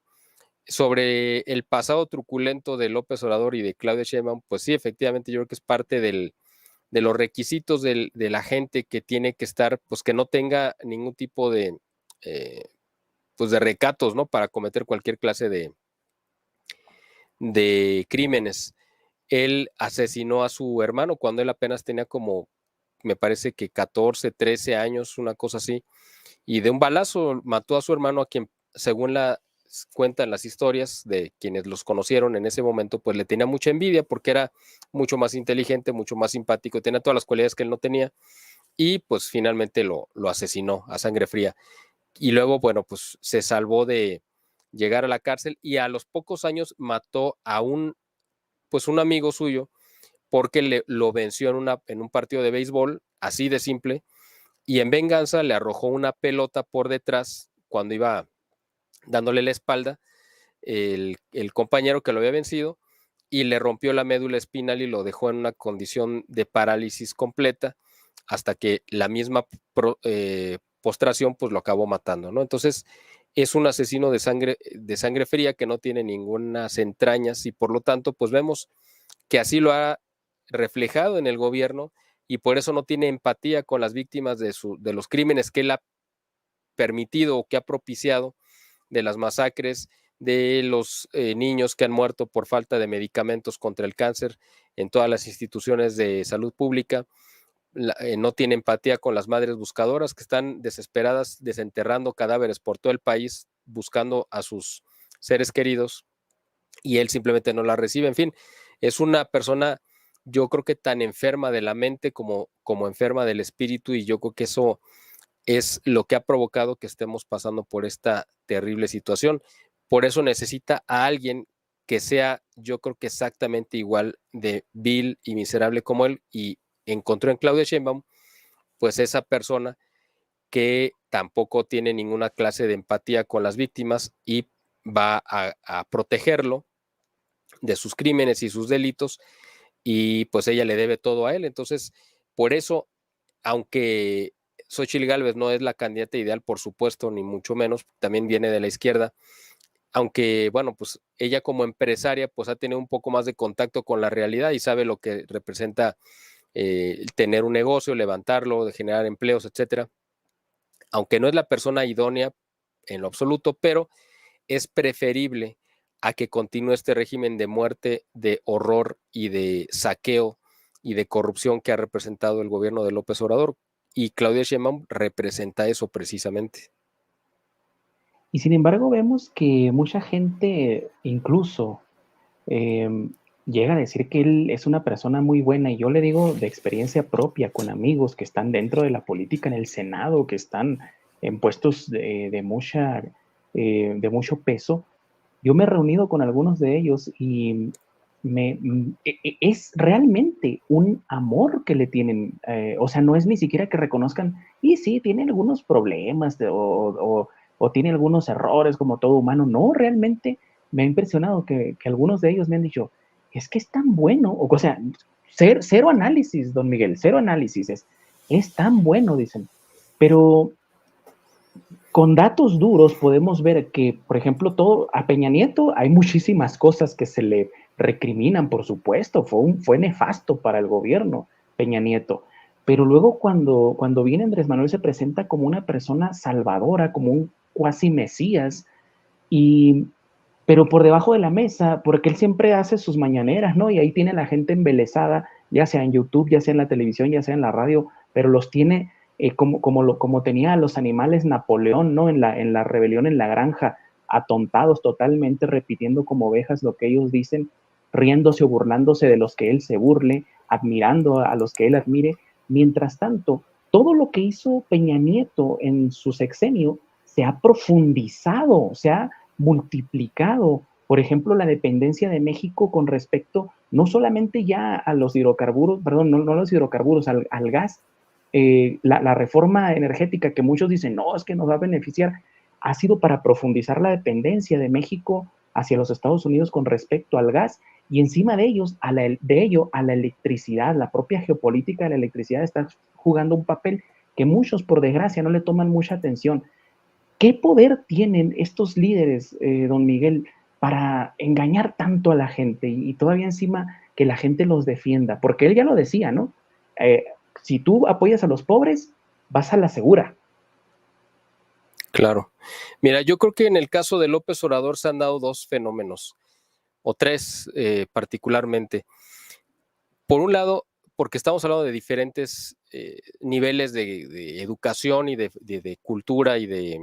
Sobre el pasado truculento de López Obrador y de Claudia Sheinbaum, pues sí, efectivamente yo creo que es parte de los requisitos de la gente que tiene que estar, pues que no tenga ningún tipo pues de recatos, ¿no? Para cometer cualquier clase de crímenes. Él asesinó a su hermano cuando él apenas tenía como, me parece que 14, 13 años, una cosa así, y de un balazo mató a su hermano, a quien, según cuentan las historias de quienes los conocieron en ese momento, pues le tenía mucha envidia porque era mucho más inteligente, mucho más simpático, tenía todas las cualidades que él no tenía, y pues finalmente lo asesinó a sangre fría. Y luego, bueno, pues se salvó de llegar a la cárcel, y a los pocos años mató a pues un amigo suyo, porque lo venció en un partido de béisbol, así de simple, y en venganza le arrojó una pelota por detrás cuando iba dándole la espalda el compañero que lo había vencido, y le rompió la médula espinal y lo dejó en una condición de parálisis completa, hasta que la misma postración pues lo acabó matando, ¿no? Entonces es un asesino de sangre fría, que no tiene ningunas entrañas, y por lo tanto pues vemos que así lo ha reflejado en el gobierno, y por eso no tiene empatía con las víctimas de los crímenes que él ha permitido o que ha propiciado, de las masacres, de los niños que han muerto por falta de medicamentos contra el cáncer en todas las instituciones de salud pública, no tiene empatía con las madres buscadoras que están desesperadas desenterrando cadáveres por todo el país buscando a sus seres queridos y él simplemente no la recibe. En fin, es una persona, yo creo que tan enferma de la mente como enferma del espíritu, y yo creo que eso es lo que ha provocado que estemos pasando por esta terrible situación. Por eso necesita a alguien que sea, yo creo que exactamente igual de vil y miserable como él, y encontró en Claudia Sheinbaum pues esa persona que tampoco tiene ninguna clase de empatía con las víctimas y va a protegerlo de sus crímenes y sus delitos, y pues ella le debe todo a él. Entonces, por eso, aunque Xóchitl Gálvez no es la candidata ideal, por supuesto, ni mucho menos, también viene de la izquierda, aunque, bueno, pues ella como empresaria, pues ha tenido un poco más de contacto con la realidad y sabe lo que representa tener un negocio, levantarlo, de generar empleos, etcétera. Aunque no es la persona idónea en lo absoluto, pero es preferible a que continúe este régimen de muerte, de horror y de saqueo y de corrupción que ha representado el gobierno de López Obrador. Y Claudia Sheinbaum representa eso precisamente. Y sin embargo vemos que mucha gente incluso llega a decir que él es una persona muy buena, y yo le digo de experiencia propia con amigos que están dentro de la política en el Senado, que están en puestos de mucho peso. Yo me he reunido con algunos de ellos y es realmente un amor que le tienen. O sea, no es ni siquiera que reconozcan, y sí, tiene algunos problemas o tiene algunos errores como todo humano. No, realmente me ha impresionado que algunos de ellos me han dicho, es que es tan bueno. O sea, cero análisis, don Miguel, cero análisis. Es tan bueno, dicen. Pero con datos duros podemos ver que, por ejemplo, a Peña Nieto hay muchísimas cosas que se le recriminan, por supuesto, fue nefasto para el gobierno Peña Nieto, pero luego cuando viene Andrés Manuel se presenta como una persona salvadora, como un cuasi mesías, pero por debajo de la mesa, porque él siempre hace sus mañaneras, ¿no? Y ahí tiene a la gente embelesada, ya sea en YouTube, ya sea en la televisión, ya sea en la radio, pero los tiene como tenía a los animales Napoleón, ¿no? En la rebelión en la granja, atontados totalmente, repitiendo como ovejas lo que ellos dicen, riéndose o burlándose de los que él se burle, admirando a los que él admire. Mientras tanto, todo lo que hizo Peña Nieto en su sexenio se ha profundizado, se ha multiplicado. Por ejemplo, la dependencia de México con respecto no solamente ya a los hidrocarburos, perdón, no a los hidrocarburos, al gas. La reforma energética que muchos dicen, no, es que nos va a beneficiar, ha sido para profundizar la dependencia de México hacia los Estados Unidos con respecto al gas, y encima de ello a la electricidad. La propia geopolítica de la electricidad está jugando un papel que muchos, por desgracia, no le toman mucha atención. ¿Qué poder tienen estos líderes, don Miguel, para engañar tanto a la gente y todavía encima que la gente los defienda? Porque él ya lo decía, ¿no? Si tú apoyas a los pobres, vas a la segura. Claro. Mira, yo creo que en el caso de López Obrador se han dado dos fenómenos, o tres particularmente. Por un lado, porque estamos hablando de diferentes niveles de educación y de cultura y de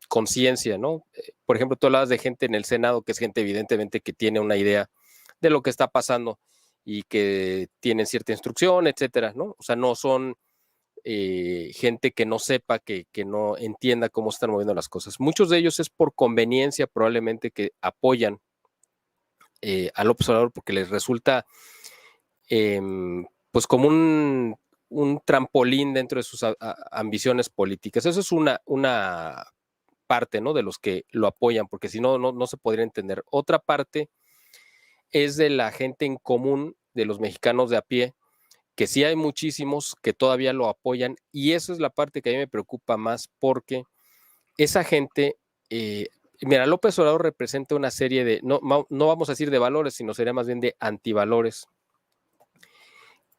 conciencia, ¿no? Por ejemplo, tú hablabas de gente en el Senado, que es gente evidentemente que tiene una idea de lo que está pasando y que tienen cierta instrucción, etcétera, ¿no? O sea, no son gente que no sepa, que no entienda cómo están moviendo las cosas. Muchos de ellos es por conveniencia, probablemente, que apoyan a López Obrador porque les resulta pues como un trampolín dentro de sus ambiciones políticas. Eso es una parte, ¿no? De los que lo apoyan, porque si no, no se podría entender. Otra parte es de la gente en común, de los mexicanos de a pie, que sí hay muchísimos que todavía lo apoyan, y esa es la parte que a mí me preocupa más, porque esa gente, mira, López Obrador representa una serie de, no vamos a decir de valores, sino sería más bien de antivalores,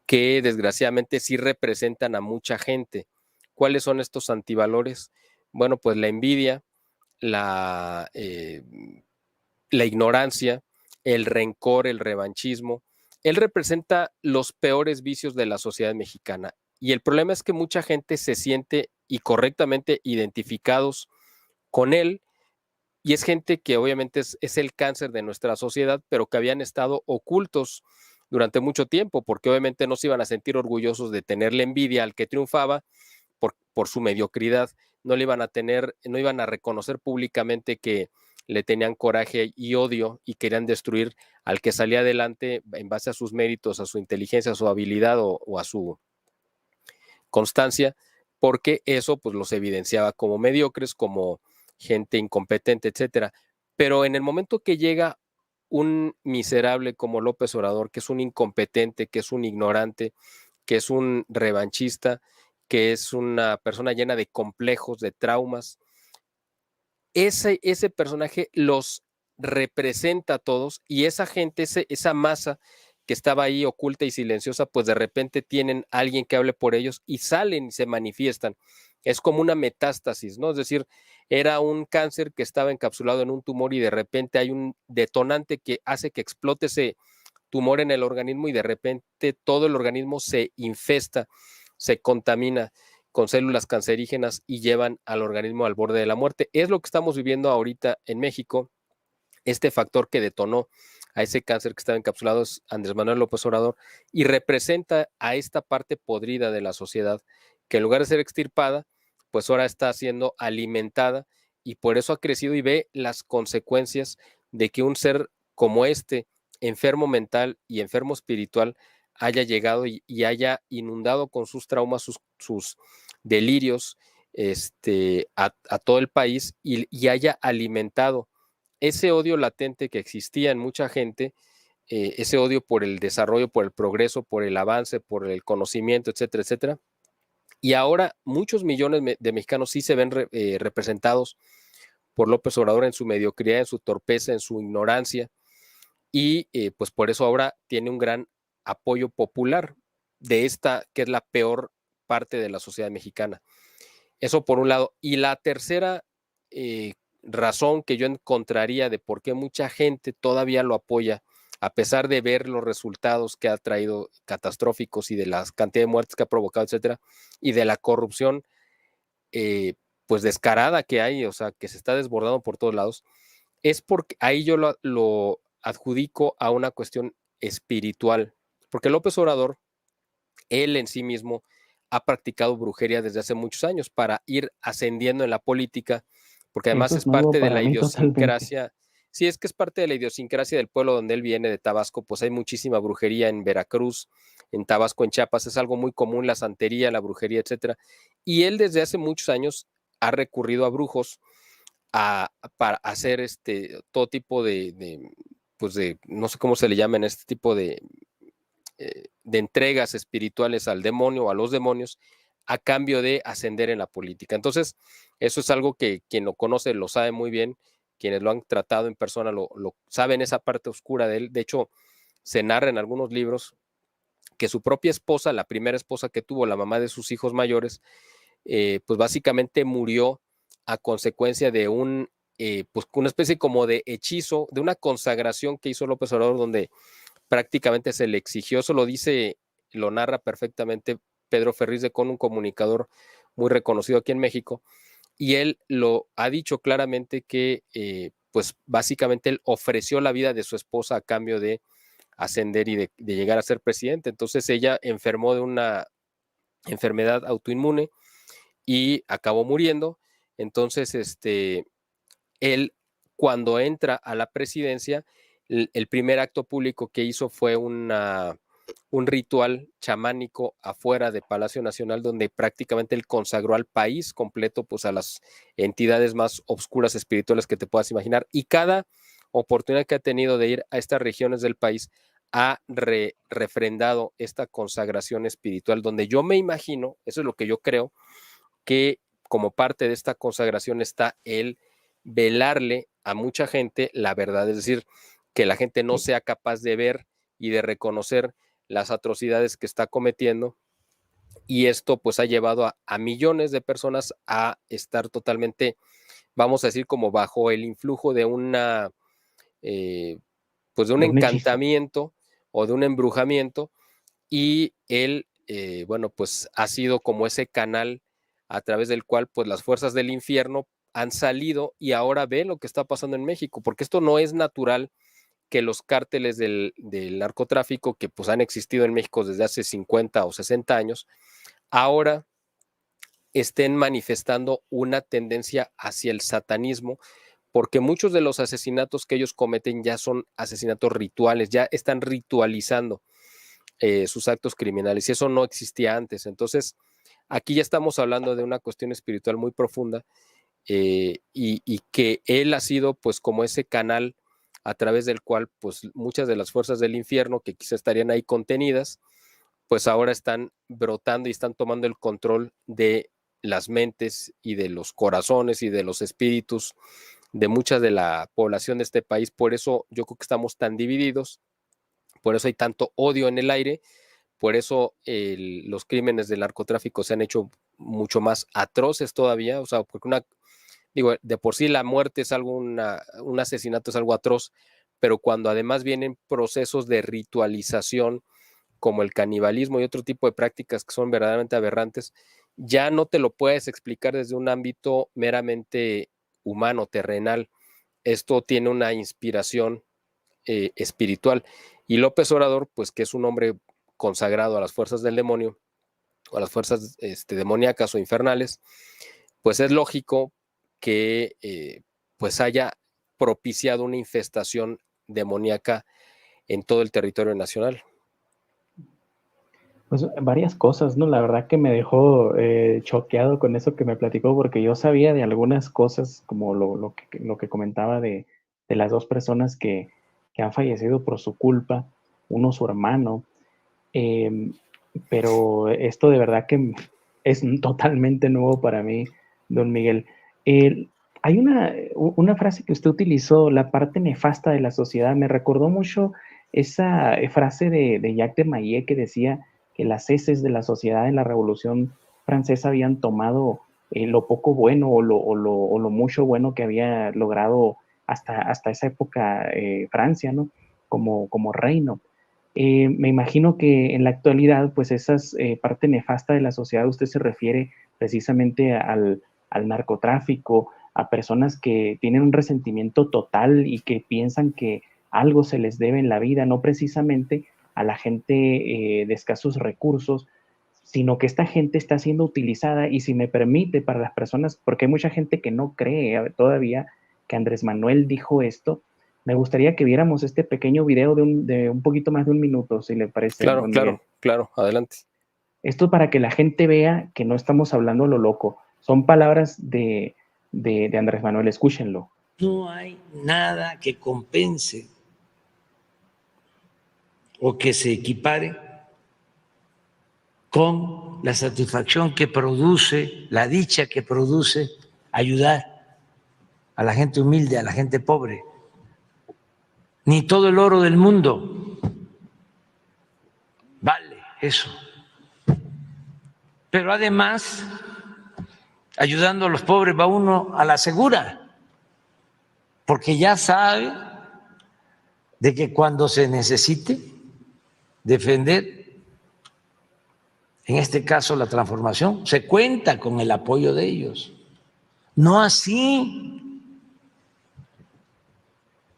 que desgraciadamente sí representan a mucha gente. ¿Cuáles son estos antivalores? Bueno, pues la envidia, la ignorancia, el rencor, el revanchismo, él representa los peores vicios de la sociedad mexicana. Y el problema es que mucha gente se siente y correctamente identificados con él, y es gente que obviamente es el cáncer de nuestra sociedad, pero que habían estado ocultos durante mucho tiempo, porque obviamente no se iban a sentir orgullosos de tenerle envidia al que triunfaba por su mediocridad, no le iban a tener, no iban a reconocer públicamente que le tenían coraje y odio y querían destruir al que salía adelante en base a sus méritos, a su inteligencia, a su habilidad o a su constancia, porque eso pues los evidenciaba como mediocres, como gente incompetente, etcétera. Pero en el momento que llega un miserable como López Obrador, que es un incompetente, que es un ignorante, que es un revanchista, que es una persona llena de complejos, de traumas, ese personaje los representa a todos, y esa gente, esa masa que estaba ahí oculta y silenciosa, pues de repente tienen a alguien que hable por ellos y salen y se manifiestan. Es como una metástasis, ¿no? Es decir, era un cáncer que estaba encapsulado en un tumor y de repente hay un detonante que hace que explote ese tumor en el organismo y de repente todo el organismo se infesta, se contamina con células cancerígenas y llevan al organismo al borde de la muerte. Es lo que estamos viviendo ahorita en México. Este factor que detonó a ese cáncer que estaba encapsulado es Andrés Manuel López Obrador, y representa a esta parte podrida de la sociedad que en lugar de ser extirpada, pues ahora está siendo alimentada, y por eso ha crecido y ve las consecuencias de que un ser como este, enfermo mental y enfermo espiritual, haya llegado y haya inundado con sus traumas, sus delirios, a todo el país, y haya alimentado ese odio latente que existía en mucha gente, ese odio por el desarrollo, por el progreso, por el avance, por el conocimiento, etcétera, etcétera. Y ahora muchos millones de mexicanos sí se ven representados por López Obrador en su mediocridad, en su torpeza, en su ignorancia, y pues por eso ahora tiene un gran apoyo popular de esta que es la peor parte de la sociedad mexicana. Eso por un lado. Y la tercera razón que yo encontraría de por qué mucha gente todavía lo apoya, a pesar de ver los resultados que ha traído catastróficos y de la cantidad de muertes que ha provocado, etcétera, y de la corrupción pues descarada que hay, o sea, que se está desbordando por todos lados, es porque ahí yo lo adjudico a una cuestión espiritual, porque López Obrador, él en sí mismo, ha practicado brujería desde hace muchos años para ir ascendiendo en la política, porque además Eso es es nuevo parte de para la mí totalmente. idiosincrasia. Sí, es que es parte de la idiosincrasia del pueblo donde él viene, de Tabasco, pues hay muchísima brujería en Veracruz, en Tabasco, en Chiapas, es algo muy común la santería, la brujería, etcétera. Y él desde hace muchos años ha recurrido a brujos para hacer todo tipo pues no sé cómo se le llaman este tipo de entregas espirituales al demonio o a los demonios a cambio de ascender en la política. Entonces, eso es algo que quien lo conoce lo sabe muy bien, quienes lo han tratado en persona lo saben, esa parte oscura de él. De hecho, se narra en algunos libros que su propia esposa, la primera esposa que tuvo, la mamá de sus hijos mayores, pues básicamente murió a consecuencia de pues una especie como de hechizo, de una consagración que hizo López Obrador, donde prácticamente se le exigió, eso lo dice, lo narra perfectamente Pedro Ferriz de Con, un comunicador muy reconocido aquí en México, y él lo ha dicho claramente que, pues básicamente él ofreció la vida de su esposa a cambio de ascender y de llegar a ser presidente. Entonces ella enfermó de una enfermedad autoinmune y acabó muriendo. Entonces, él, cuando entra a la presidencia, el primer acto público que hizo fue un ritual chamánico afuera de Palacio Nacional, donde prácticamente él consagró al país completo, pues a las entidades más obscuras espirituales que te puedas imaginar. Y cada oportunidad que ha tenido de ir a estas regiones del país ha refrendado esta consagración espiritual, donde yo me imagino, eso es lo que yo creo, que como parte de esta consagración está el velarle a mucha gente la verdad, es decir, que la gente no sea capaz de ver y de reconocer las atrocidades que está cometiendo, y esto pues ha llevado a millones de personas a estar totalmente, vamos a decir, como bajo el influjo de una, pues de un De un hechizo. encantamiento o de un embrujamiento, y él, bueno, pues ha sido como ese canal a través del cual pues las fuerzas del infierno han salido y ahora ven lo que está pasando en México, porque esto no es natural que los cárteles del narcotráfico, que pues han existido en México desde hace 50 o 60 años, ahora estén manifestando una tendencia hacia el satanismo, porque muchos de los asesinatos que ellos cometen ya son asesinatos rituales, ya están ritualizando sus actos criminales, y eso no existía antes. Entonces, aquí ya estamos hablando de una cuestión espiritual muy profunda, y que él ha sido pues como ese canal a través del cual pues muchas de las fuerzas del infierno que quizá estarían ahí contenidas, pues ahora están brotando y están tomando el control de las mentes y de los corazones y de los espíritus de mucha de la población de este país. Por eso yo creo que estamos tan divididos, por eso hay tanto odio en el aire, por eso los crímenes del narcotráfico se han hecho mucho más atroces todavía, o sea, porque digo, de por sí la muerte es algo, un asesinato es algo atroz, pero cuando además vienen procesos de ritualización como el canibalismo y otro tipo de prácticas que son verdaderamente aberrantes, ya no te lo puedes explicar desde un ámbito meramente humano, terrenal. Esto tiene una inspiración espiritual. Y López Obrador, pues que es un hombre consagrado a las fuerzas del demonio, o a las fuerzas demoníacas o infernales, pues es lógico que pues haya propiciado una infestación demoníaca en todo el territorio nacional. Pues varias cosas, ¿no? La verdad que me dejó choqueado con eso que me platicó, porque yo sabía de algunas cosas, como lo que comentaba de las dos personas que han fallecido por su culpa, uno su hermano, pero esto de verdad que es totalmente nuevo para mí, don Miguel. Hay una frase que usted utilizó, la parte nefasta de la sociedad, me recordó mucho esa frase de Jacques de Maillet que decía que las heces de la sociedad en la Revolución Francesa habían tomado lo poco bueno o lo mucho bueno que había logrado hasta esa época Francia, ¿no? Como reino. Me imagino que en la actualidad, pues esas parte nefasta de la sociedad, usted se refiere precisamente al narcotráfico, a personas que tienen un resentimiento total y que piensan que algo se les debe en la vida, no precisamente a la gente de escasos recursos, sino que esta gente está siendo utilizada, y si me permite, para las personas, porque hay mucha gente que no cree todavía que Andrés Manuel dijo esto, me gustaría que viéramos este pequeño video de un poquito más de un minuto, si le parece. Claro, adelante. Esto para que la gente vea que no estamos hablando a lo loco, son palabras de Andrés Manuel, escúchenlo. No hay nada que compense o que se equipare con la satisfacción que produce, la dicha que produce ayudar a la gente humilde, a la gente pobre. Ni todo el oro del mundo vale eso. Pero además, ayudando a los pobres va uno a la segura, porque ya sabe de que cuando se necesite defender, en este caso la transformación, se cuenta con el apoyo de ellos. No así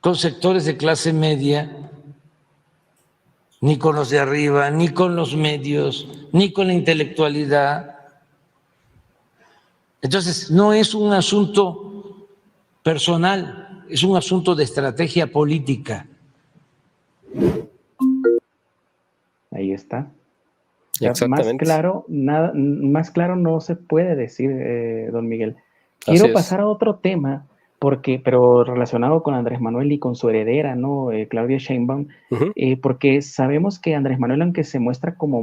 con sectores de clase media, ni con los de arriba, ni con los medios, ni con la intelectualidad. Entonces, no es un asunto personal, es un asunto de estrategia política. Ahí está. Exactamente. Más claro no se puede decir, don Miguel. Quiero pasar a otro tema, pero relacionado con Andrés Manuel y con su heredera, ¿no? Claudia Sheinbaum, porque sabemos que Andrés Manuel, aunque se muestra como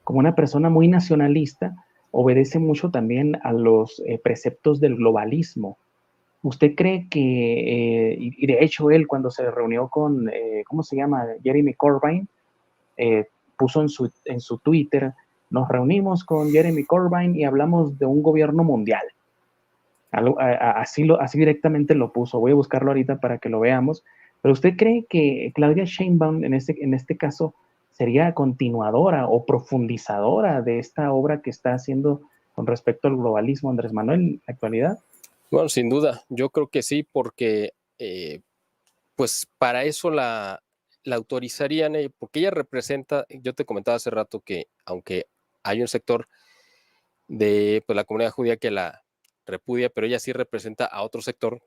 como una persona muy nacionalista, obedece mucho también a los preceptos del globalismo. ¿Usted cree que, y de hecho él cuando se reunió con, ¿cómo se llama? Jeremy Corbyn, puso en su Twitter, nos reunimos con Jeremy Corbyn y hablamos de un gobierno mundial. Así directamente lo puso. Voy a buscarlo ahorita para que lo veamos. Pero ¿usted cree que Claudia Sheinbaum en este caso sería continuadora o profundizadora de esta obra que está haciendo con respecto al globalismo Andrés Manuel en la actualidad? Bueno, sin duda, yo creo que sí, porque pues para eso la autorizarían, porque ella representa, yo te comentaba hace rato que aunque hay un sector de pues, la comunidad judía que la repudia, pero ella sí representa a otro sector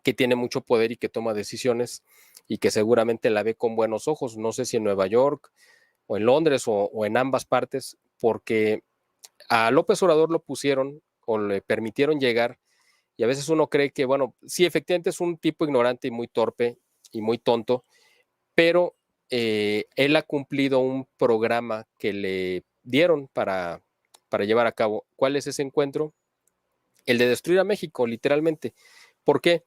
que tiene mucho poder y que toma decisiones y que seguramente la ve con buenos ojos. No sé si en Nueva York o en Londres o en ambas partes, porque a López Obrador lo pusieron o le permitieron llegar y a veces uno cree que, bueno, sí, efectivamente es un tipo ignorante y muy torpe y muy tonto, pero él ha cumplido un programa que le dieron para llevar a cabo. ¿Cuál es ese encuentro? El de destruir a México, literalmente. ¿Por qué?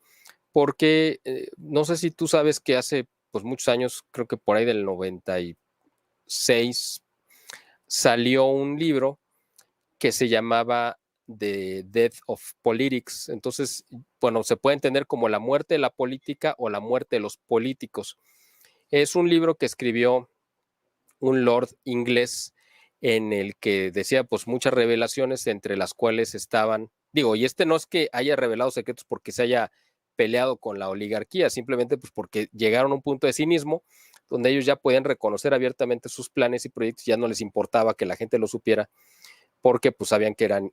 Porque no sé si tú sabes que hace pues muchos años, creo que por ahí del 96, salió un libro que se llamaba The Death of Politics. Entonces, bueno, se puede entender como la muerte de la política o la muerte de los políticos. Es un libro que escribió un lord inglés en el que decía pues muchas revelaciones entre las cuales estaban, digo, y este no es que haya revelado secretos porque se haya peleado con la oligarquía, simplemente pues porque llegaron a un punto de cinismo donde ellos ya podían reconocer abiertamente sus planes y proyectos, ya no les importaba que la gente lo supiera porque pues sabían que eran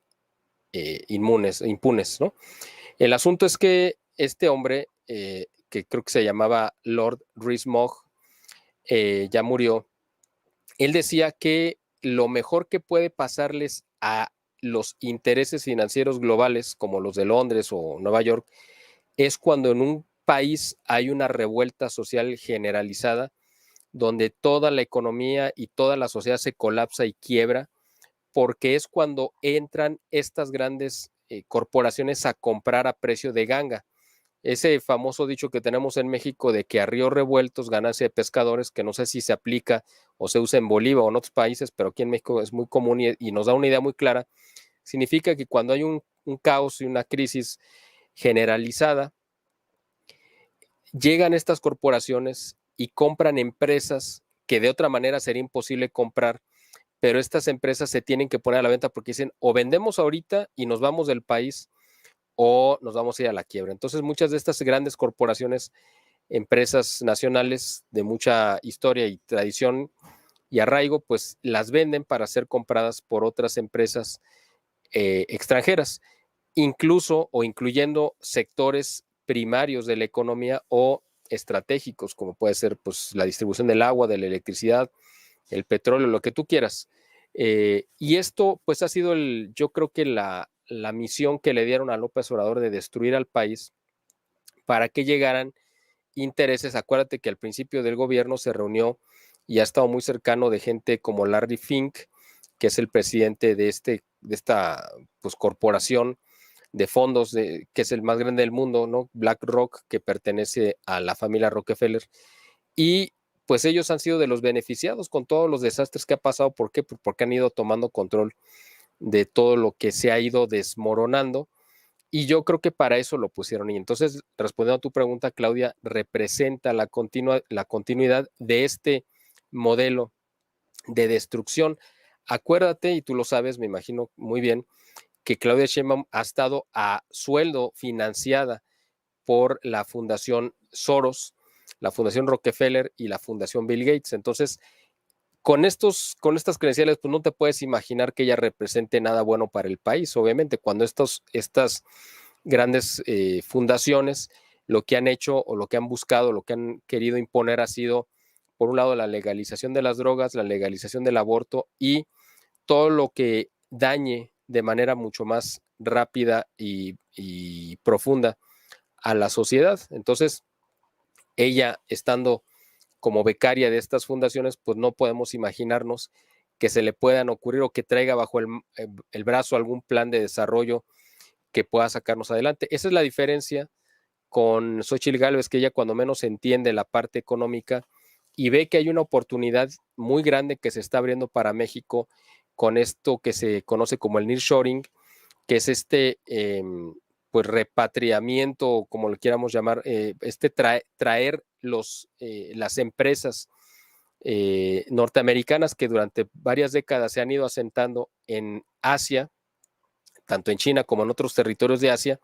impunes, ¿no? El asunto es que este hombre, que creo que se llamaba Lord Rees-Mogg, ya murió. Él decía que lo mejor que puede pasarles a los intereses financieros globales, como los de Londres o Nueva York, es cuando en un país hay una revuelta social generalizada, donde toda la economía y toda la sociedad se colapsa y quiebra, porque es cuando entran estas grandes corporaciones a comprar a precio de ganga. Ese famoso dicho que tenemos en México de que a ríos revueltos ganancia de pescadores, que no sé si se aplica o se usa en Bolivia o en otros países, pero aquí en México es muy común y nos da una idea muy clara, significa que cuando hay un caos y una crisis generalizada, llegan estas corporaciones y compran empresas que de otra manera sería imposible comprar, pero estas empresas se tienen que poner a la venta porque dicen o vendemos ahorita y nos vamos del país o nos vamos a ir a la quiebra. Entonces muchas de estas grandes corporaciones, empresas nacionales de mucha historia y tradición y arraigo, pues las venden para ser compradas por otras empresas extranjeras, incluso o incluyendo sectores primarios de la economía o estratégicos, como puede ser pues, la distribución del agua, de la electricidad, el petróleo, lo que tú quieras. Y esto pues ha sido yo creo que la misión que le dieron a López Obrador de destruir al país para que llegaran intereses. Acuérdate que al principio del gobierno se reunió y ha estado muy cercano de gente como Larry Fink, que es el presidente de esta pues, corporación de fondos, que es el más grande del mundo, ¿no? BlackRock, que pertenece a la familia Rockefeller. Y pues ellos han sido de los beneficiados con todos los desastres que ha pasado. ¿Por qué? Porque han ido tomando control de todo lo que se ha ido desmoronando. Y yo creo que para eso lo pusieron. Y entonces, respondiendo a tu pregunta, Claudia, representa la continuidad de este modelo de destrucción. Acuérdate, y tú lo sabes, me imagino muy bien, que Claudia Sheinbaum ha estado a sueldo financiada por la Fundación Soros, la Fundación Rockefeller y la Fundación Bill Gates. Entonces, con estas credenciales, pues no te puedes imaginar que ella represente nada bueno para el país. Obviamente, cuando estas grandes fundaciones lo que han hecho o lo que han buscado, lo que han querido imponer ha sido, por un lado, la legalización de las drogas, la legalización del aborto y todo lo que dañe de manera mucho más rápida y profunda a la sociedad. Entonces, ella estando como becaria de estas fundaciones, pues no podemos imaginarnos que se le puedan ocurrir o que traiga bajo el brazo algún plan de desarrollo que pueda sacarnos adelante. Esa es la diferencia con Xochitl Gálvez, que ella cuando menos entiende la parte económica y ve que hay una oportunidad muy grande que se está abriendo para México con esto que se conoce como el nearshoring, que es pues repatriamiento, como lo quieramos llamar, traer las empresas norteamericanas que durante varias décadas se han ido asentando en Asia, tanto en China como en otros territorios de Asia,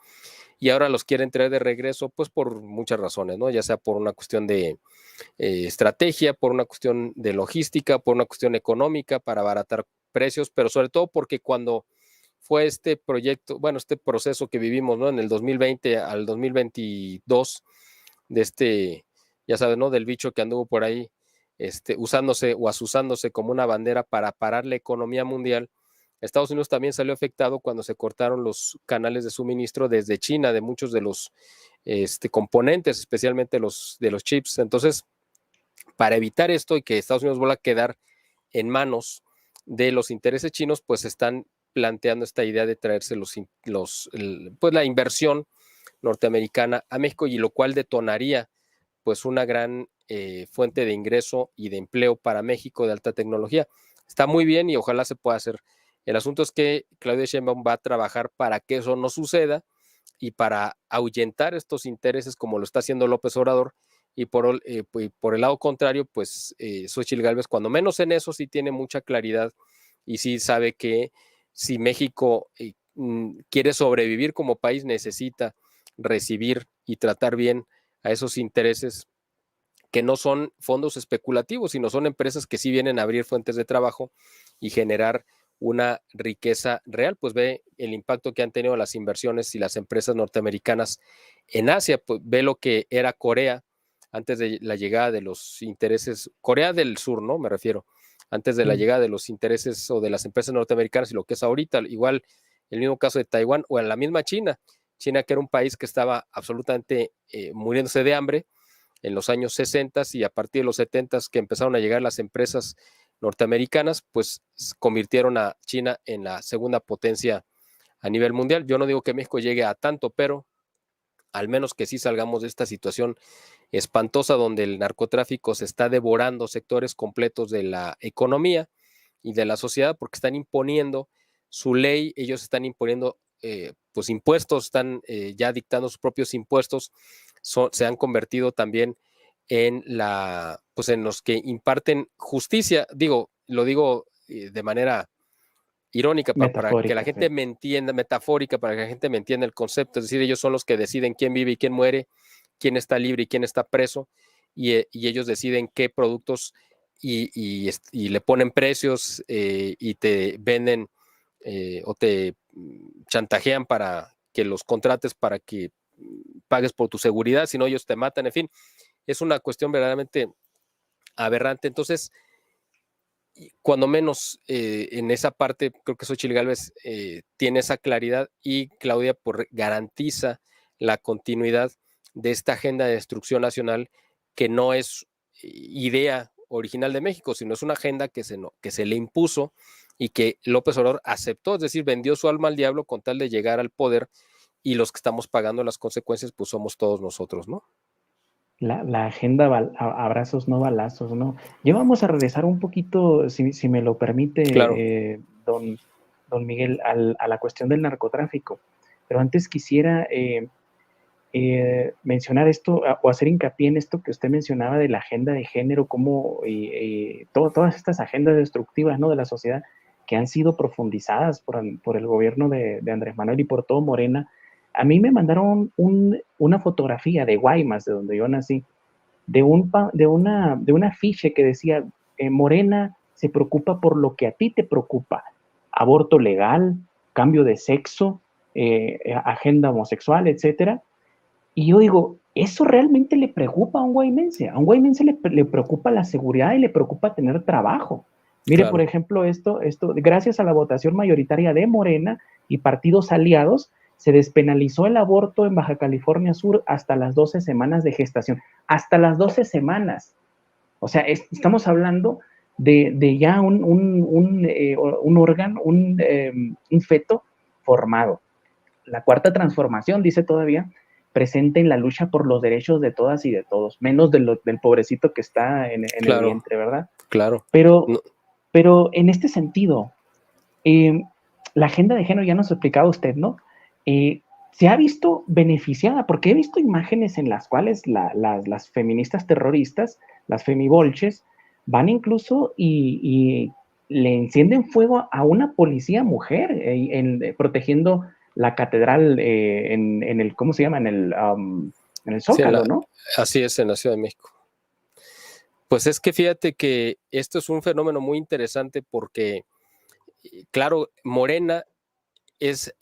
y ahora los quieren traer de regreso, pues por muchas razones, ¿no? Ya sea por una cuestión de estrategia, por una cuestión de logística, por una cuestión económica, para abaratar precios, pero sobre todo porque cuando fue este proyecto, bueno, este proceso que vivimos, ¿no? En el 2020 al 2022, ya sabes, ¿no? Del bicho que anduvo por ahí, usándose o asusándose como una bandera para parar la economía mundial. Estados Unidos también salió afectado cuando se cortaron los canales de suministro desde China de muchos de los componentes, especialmente de los chips. Entonces, para evitar esto y que Estados Unidos vuelva a quedar en manos de los intereses chinos, pues están planteando esta idea de traerse pues la inversión norteamericana a México, y lo cual detonaría pues una gran fuente de ingreso y de empleo para México de alta tecnología. Está muy bien y ojalá se pueda hacer. El asunto es que Claudia Sheinbaum va a trabajar para que eso no suceda y para ahuyentar estos intereses como lo está haciendo López Obrador, y por el lado contrario, pues Xóchitl Gálvez, cuando menos en eso, sí tiene mucha claridad y sí sabe que si México quiere sobrevivir como país, necesita recibir y tratar bien a esos intereses que no son fondos especulativos, sino son empresas que sí vienen a abrir fuentes de trabajo y generar una riqueza real. Pues ve el impacto que han tenido las inversiones y las empresas norteamericanas en Asia, pues ve lo que era Corea antes de la llegada de los intereses, Corea del Sur, ¿no? Me refiero, antes de la llegada de los intereses o de las empresas norteamericanas, y lo que es ahorita, igual el mismo caso de Taiwán o en la misma China, que era un país que estaba absolutamente muriéndose de hambre en los años 60, y a partir de los 70 que empezaron a llegar las empresas norteamericanas, pues convirtieron a China en la segunda potencia a nivel mundial. Yo no digo que México llegue a tanto, pero al menos que sí salgamos de esta situación espantosa donde el narcotráfico se está devorando sectores completos de la economía y de la sociedad, porque están imponiendo su ley, ellos están imponiendo pues impuestos, están ya dictando sus propios impuestos, se han convertido también en en los que imparten justicia. Lo digo de manera irónica para que la gente me entienda, metafórica, para que la gente me entienda el concepto. Es decir, ellos son los que deciden quién vive y quién muere, quién está libre y quién está preso, y ellos deciden qué productos y le ponen precios y te venden o te chantajean para que los contrates, para que pagues por tu seguridad, si no ellos te matan. En fin, es una cuestión verdaderamente aberrante. Entonces, cuando menos en esa parte, creo que Xóchitl Gálvez tiene esa claridad, y Claudia garantiza la continuidad de esta agenda de destrucción nacional, que no es idea original de México, sino es una agenda que se le impuso y que López Obrador aceptó, es decir, vendió su alma al diablo con tal de llegar al poder, y los que estamos pagando las consecuencias, pues somos todos nosotros, ¿no? La agenda abrazos, no balazos, ¿no? Ya vamos a regresar un poquito, si me lo permite, claro. don Miguel, a la cuestión del narcotráfico. Pero antes quisiera mencionar esto, o hacer hincapié en esto que usted mencionaba de la agenda de género, cómo todas estas agendas destructivas, ¿no?, de la sociedad, que han sido profundizadas por el gobierno de Andrés Manuel y por todo Morena. A mí me mandaron una fotografía de Guaymas, de donde yo nací, de un afiche que decía, Morena se preocupa por lo que a ti te preocupa: aborto legal, cambio de sexo, agenda homosexual, etcétera. Y yo digo, ¿eso realmente le preocupa a un guaymense? A un guaymense le preocupa la seguridad y le preocupa tener trabajo. Mire, claro, por ejemplo, esto, gracias a la votación mayoritaria de Morena y partidos aliados, se despenalizó el aborto en Baja California Sur hasta las 12 semanas de gestación. Hasta las 12 semanas. O sea, estamos hablando de ya un órgano, un feto formado. La cuarta transformación, dice todavía, presente en la lucha por los derechos de todas y de todos, menos del pobrecito que está en claro, el vientre, ¿verdad? Claro. Pero en este sentido, la agenda de género ya nos ha explicado usted, ¿no? se ha visto beneficiada, porque he visto imágenes en las cuales las feministas terroristas, las femibolches, van incluso y le encienden fuego a una policía mujer protegiendo la catedral en el, ¿cómo se llama? En el Zócalo, sí, ¿no? Así es, en la Ciudad de México. Pues es que fíjate que esto es un fenómeno muy interesante porque, claro, Morena es,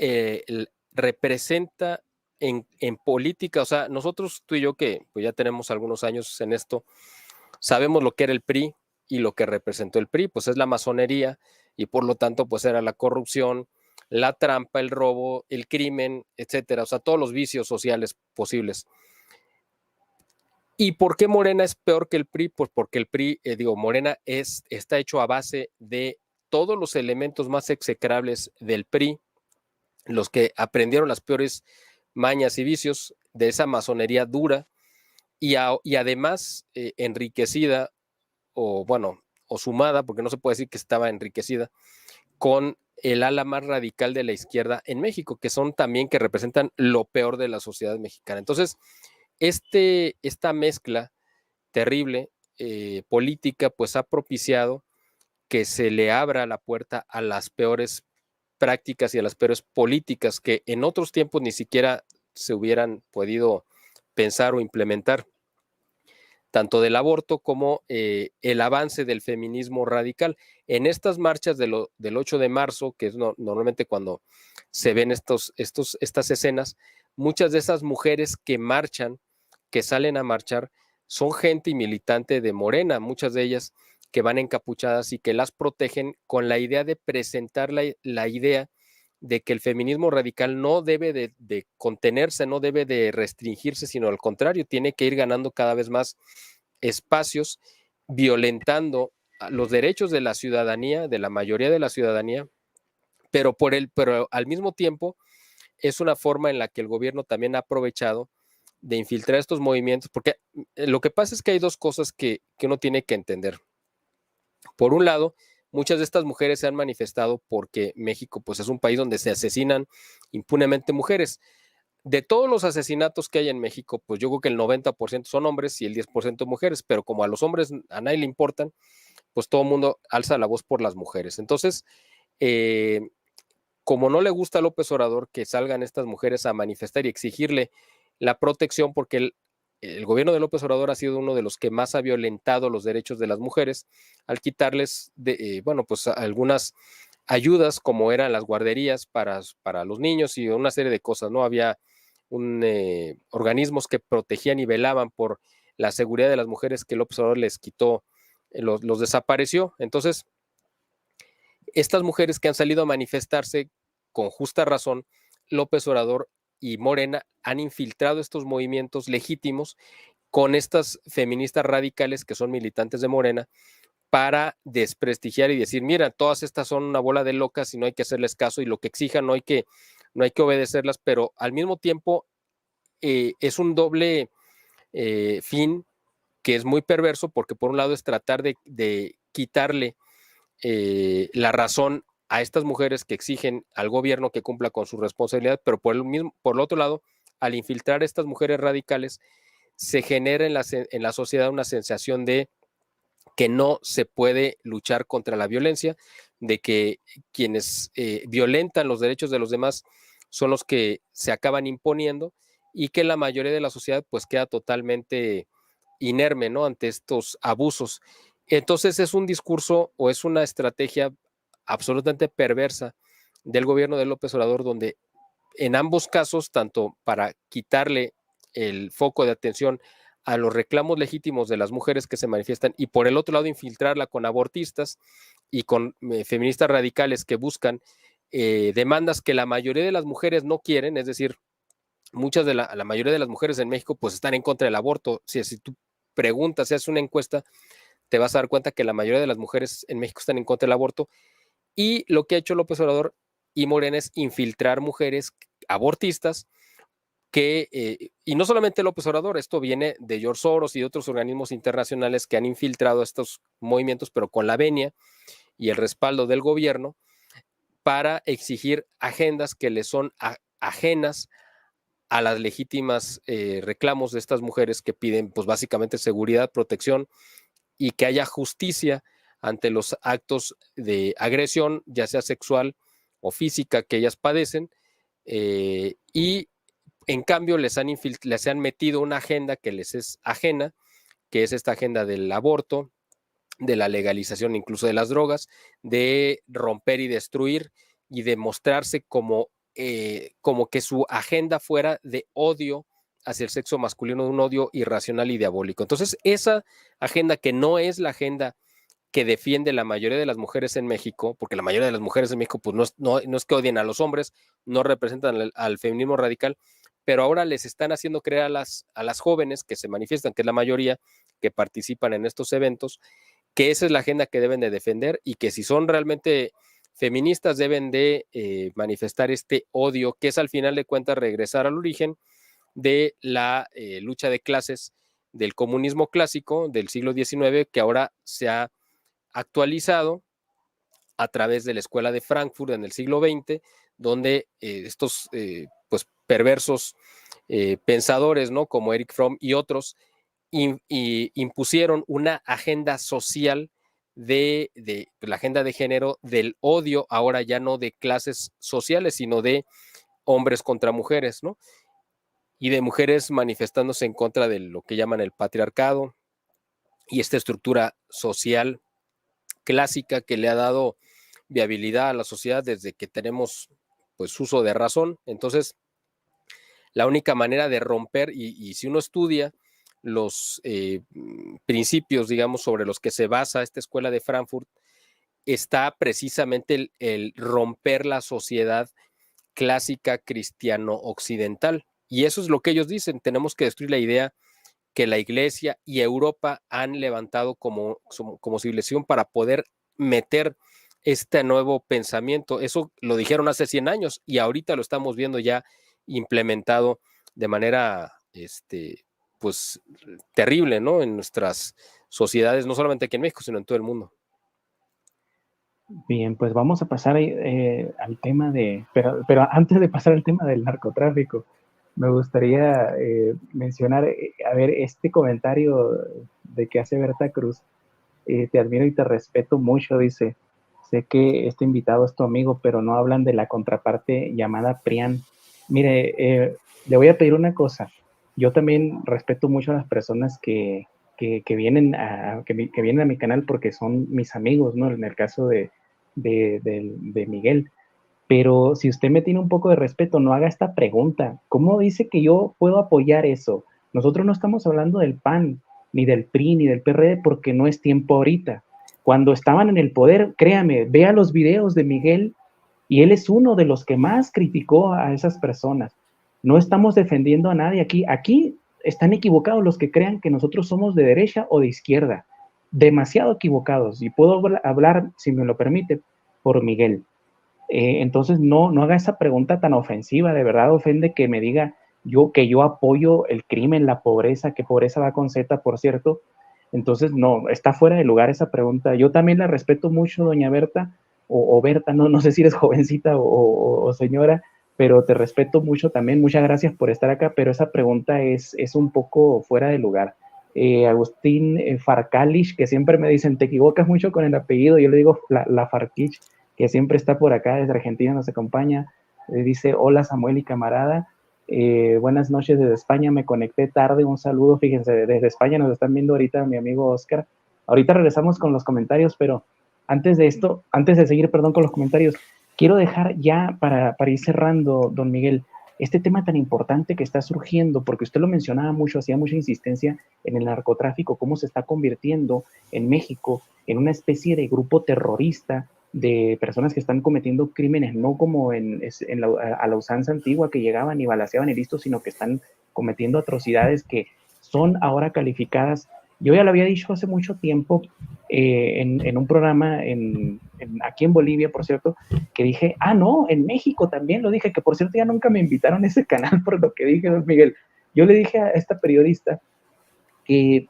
representa en política, o sea, nosotros tú y yo que pues ya tenemos algunos años en esto, sabemos lo que era el PRI y lo que representó el PRI, pues es la masonería y por lo tanto pues era la corrupción, la trampa, el robo, el crimen, etcétera, o sea, todos los vicios sociales posibles. ¿Y por qué Morena es peor que el PRI? Pues porque el PRI, Morena está hecho a base de todos los elementos más execrables del PRI, los que aprendieron las peores mañas y vicios de esa masonería dura y además enriquecida o sumada, porque no se puede decir que estaba enriquecida, con el ala más radical de la izquierda en México, que son también que representan lo peor de la sociedad mexicana. Entonces, esta mezcla terrible política, pues ha propiciado que se le abra la puerta a las peores prácticas y a las peores políticas que en otros tiempos ni siquiera se hubieran podido pensar o implementar, tanto del aborto como el avance del feminismo radical. En estas marchas del 8 de marzo, que es normalmente cuando se ven estas escenas, muchas de esas mujeres que marchan, que salen a marchar, son gente y militante de Morena, muchas de ellas que van encapuchadas y que las protegen con la idea de presentar la idea de que el feminismo radical no debe de contenerse, no debe de restringirse, sino al contrario, tiene que ir ganando cada vez más espacios, violentando los derechos de la ciudadanía, de la mayoría de la ciudadanía, pero al mismo tiempo es una forma en la que el gobierno también ha aprovechado de infiltrar estos movimientos, porque lo que pasa es que hay dos cosas que uno tiene que entender. Por un lado, muchas de estas mujeres se han manifestado porque México pues, es un país donde se asesinan impunemente mujeres. De todos los asesinatos que hay en México, pues yo creo que el 90% son hombres y el 10% mujeres, pero como a los hombres a nadie le importan, pues todo el mundo alza la voz por las mujeres. Entonces, eh, como no le gusta a López Obrador que salgan estas mujeres a manifestar y exigirle la protección, porque el gobierno de López Obrador ha sido uno de los que más ha violentado los derechos de las mujeres al quitarles, pues algunas ayudas como eran las guarderías para los niños y una serie de cosas, ¿no? Había organismos que protegían y velaban por la seguridad de las mujeres que López Obrador les quitó, los desapareció. Entonces, estas mujeres que han salido a manifestarse con justa razón, López Obrador y Morena han infiltrado estos movimientos legítimos con estas feministas radicales que son militantes de Morena para desprestigiar y decir, mira, todas estas son una bola de locas y no hay que hacerles caso y lo que exijan no hay que obedecerlas, pero al mismo tiempo es un doble fin que es muy perverso porque por un lado es tratar de quitarle la razón a estas mujeres que exigen al gobierno que cumpla con su responsabilidad, pero por el otro lado, al infiltrar a estas mujeres radicales, se genera en la sociedad una sensación de que no se puede luchar contra la violencia, de que quienes violentan los derechos de los demás son los que se acaban imponiendo y que la mayoría de la sociedad pues queda totalmente inerme, ¿no? Ante estos abusos. Entonces es un discurso o es una estrategia absolutamente perversa del gobierno de López Obrador, donde en ambos casos, tanto para quitarle el foco de atención a los reclamos legítimos de las mujeres que se manifiestan y por el otro lado infiltrarla con abortistas y con feministas radicales que buscan demandas que la mayoría de las mujeres no quieren, es decir, la mayoría de las mujeres en México pues están en contra del aborto. Si tú preguntas, si haces una encuesta, te vas a dar cuenta que la mayoría de las mujeres en México están en contra del aborto y lo que ha hecho López Obrador y Morena es infiltrar mujeres abortistas y no solamente López Obrador, esto viene de George Soros y de otros organismos internacionales que han infiltrado estos movimientos, pero con la venia y el respaldo del gobierno para exigir agendas que le son ajenas a las legítimas reclamos de estas mujeres que piden, pues básicamente seguridad, protección y que haya justicia ante los actos de agresión, ya sea sexual o física, que ellas padecen, y en cambio les han metido una agenda que les es ajena, que es esta agenda del aborto, de la legalización incluso de las drogas, de romper y destruir y de mostrarse como que su agenda fuera de odio hacia el sexo masculino, de un odio irracional y diabólico. Entonces, esa agenda, que no es la agenda que defiende la mayoría de las mujeres en México, porque la mayoría de las mujeres en México pues no es que odien a los hombres, no representan al feminismo radical, pero ahora les están haciendo creer a las jóvenes que se manifiestan, que es la mayoría que participan en estos eventos, que esa es la agenda que deben de defender y que si son realmente feministas deben de manifestar este odio, que es al final de cuentas regresar al origen de la lucha de clases del comunismo clásico del siglo XIX, que ahora se ha actualizado a través de la escuela de Frankfurt en el siglo XX, donde estos pues perversos pensadores, ¿no? Como Erich Fromm y otros, impusieron una agenda social de la agenda de género del odio, ahora ya no de clases sociales, sino de hombres contra mujeres, ¿no? Y de mujeres manifestándose en contra de lo que llaman el patriarcado y esta estructura social clásica que le ha dado viabilidad a la sociedad desde que tenemos pues uso de razón. Entonces, la única manera de romper, y si uno estudia los principios, digamos, sobre los que se basa esta escuela de Frankfurt, está precisamente el romper la sociedad clásica cristiano-occidental. Y eso es lo que ellos dicen, tenemos que destruir la idea que la Iglesia y Europa han levantado como civilización para poder meter este nuevo pensamiento. Eso lo dijeron hace 100 años y ahorita lo estamos viendo ya implementado de manera pues terrible, ¿no? En nuestras sociedades, no solamente aquí en México, sino en todo el mundo. Bien, pues vamos a pasar al tema pero antes de pasar al tema del narcotráfico, me gustaría mencionar, a ver, este comentario de que hace Berta Cruz, te admiro y te respeto mucho, dice, sé que este invitado es tu amigo, pero no hablan de la contraparte llamada Prián. Mire, le voy a pedir una cosa, yo también respeto mucho a las personas que vienen que vienen a mi canal porque son mis amigos, ¿no? En el caso de Miguel. Pero si usted me tiene un poco de respeto, no haga esta pregunta. ¿Cómo dice que yo puedo apoyar eso? Nosotros no estamos hablando del PAN, ni del PRI, ni del PRD, porque no es tiempo ahorita. Cuando estaban en el poder, créame, vea los videos de Miguel y él es uno de los que más criticó a esas personas. No estamos defendiendo a nadie aquí. Aquí están equivocados los que crean que nosotros somos de derecha o de izquierda. Demasiado equivocados. Y puedo hablar, si me lo permite, por Miguel. Entonces no haga esa pregunta tan ofensiva, de verdad ofende que me diga que yo apoyo el crimen, la pobreza, que pobreza va con Z, por cierto. Entonces no, está fuera de lugar esa pregunta. Yo también la respeto mucho, doña Berta, o Berta, no sé si eres jovencita o señora, pero te respeto mucho también, muchas gracias por estar acá, pero esa pregunta es un poco fuera de lugar. Agustín Farkalich, que siempre me dicen, te equivocas mucho con el apellido, yo le digo la Farkich, que siempre está por acá, desde Argentina nos acompaña, dice, hola Samuel y camarada, buenas noches desde España, me conecté tarde, un saludo, fíjense, desde España nos están viendo ahorita mi amigo Oscar. Ahorita regresamos con los comentarios, pero antes de seguir, perdón, con los comentarios, quiero dejar ya para ir cerrando, don Miguel, este tema tan importante que está surgiendo, porque usted lo mencionaba mucho, hacía mucha insistencia en el narcotráfico, cómo se está convirtiendo en México en una especie de grupo terrorista de personas que están cometiendo crímenes, no como a la usanza antigua que llegaban y balaceaban y listo, sino que están cometiendo atrocidades que son ahora calificadas. Yo ya lo había dicho hace mucho tiempo en un programa aquí en Bolivia, por cierto, que dije, no, en México también lo dije, que por cierto ya nunca me invitaron a ese canal por lo que dije, don Miguel. Yo le dije a esta periodista que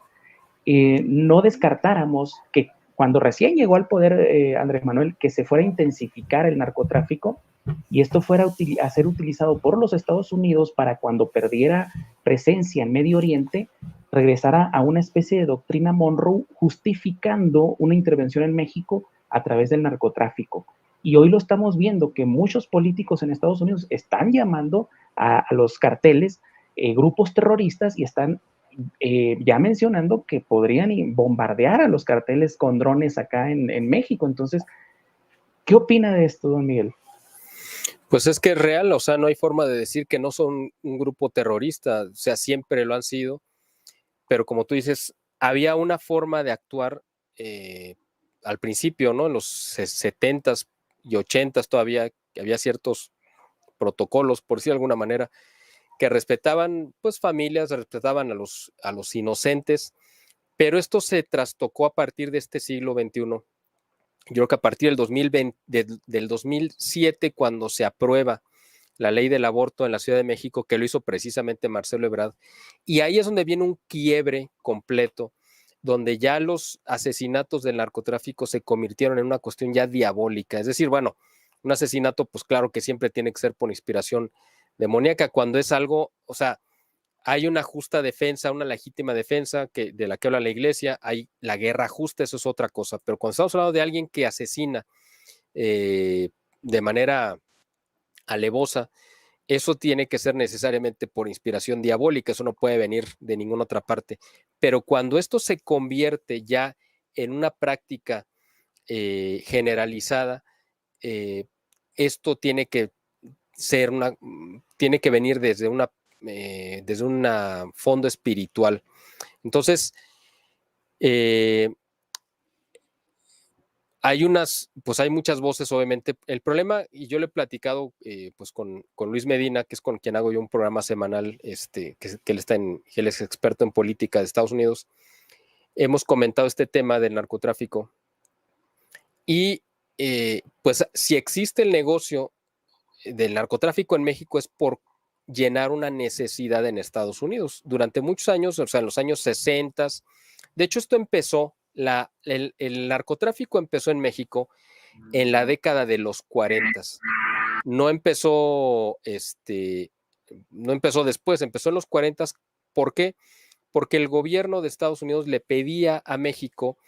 no descartáramos que cuando recién llegó al poder Andrés Manuel, que se fuera a intensificar el narcotráfico y esto fuera a ser utilizado por los Estados Unidos para cuando perdiera presencia en Medio Oriente, regresara a una especie de doctrina Monroe justificando una intervención en México a través del narcotráfico. Y hoy lo estamos viendo que muchos políticos en Estados Unidos están llamando a los carteles grupos terroristas y están ya mencionando que podrían bombardear a los carteles con drones acá en México. Entonces, ¿qué opina de esto, don Miguel? Pues es que es real, o sea, no hay forma de decir que no son un grupo terrorista, o sea, siempre lo han sido, pero como tú dices, había una forma de actuar al principio, ¿no? En los 70s y 80s todavía había ciertos protocolos, por decir de alguna manera, que respetaban pues familias, respetaban a los inocentes, pero esto se trastocó a partir de este siglo XXI. Yo creo que a partir del 2020, del 2007, cuando se aprueba la ley del aborto en la Ciudad de México, que lo hizo precisamente Marcelo Ebrard, y ahí es donde viene un quiebre completo, donde ya los asesinatos del narcotráfico se convirtieron en una cuestión ya diabólica. Es decir, bueno, un asesinato, pues claro que siempre tiene que ser por inspiración demoníaca, cuando es algo, o sea, hay una justa defensa, una legítima defensa de la que habla la iglesia, hay la guerra justa, eso es otra cosa, pero cuando estamos hablando de alguien que asesina de manera alevosa, eso tiene que ser necesariamente por inspiración diabólica, eso no puede venir de ninguna otra parte. Pero cuando esto se convierte ya en una práctica generalizada, esto tiene que ser tiene que venir desde un fondo espiritual. Entonces, hay muchas voces, obviamente. El problema, y yo le he platicado pues con Luis Medina, que es con quien hago yo un programa semanal, que él es experto en política de Estados Unidos. Hemos comentado este tema del narcotráfico. Y pues si existe el negocio del narcotráfico en México es por llenar una necesidad en Estados Unidos. Durante muchos años, o sea, en los años 60, de hecho esto empezó, el narcotráfico empezó en México en la década de los 40. No empezó, no empezó después, empezó en los 40. ¿Por qué? Porque el gobierno de Estados Unidos le pedía a México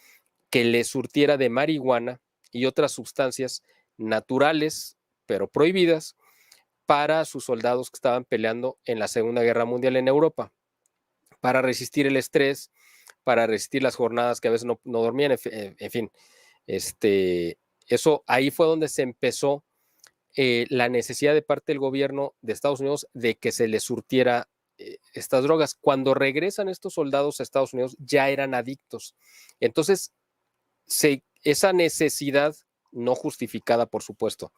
que le surtiera de marihuana y otras sustancias naturales, pero prohibidas, para sus soldados que estaban peleando en la Segunda Guerra Mundial en Europa, para resistir el estrés, para resistir las jornadas que a veces no dormían, en fin. Eso ahí fue donde se empezó la necesidad de parte del gobierno de Estados Unidos de que se les surtiera estas drogas. Cuando regresan estos soldados a Estados Unidos ya eran adictos. Entonces, esa necesidad no justificada, por supuesto,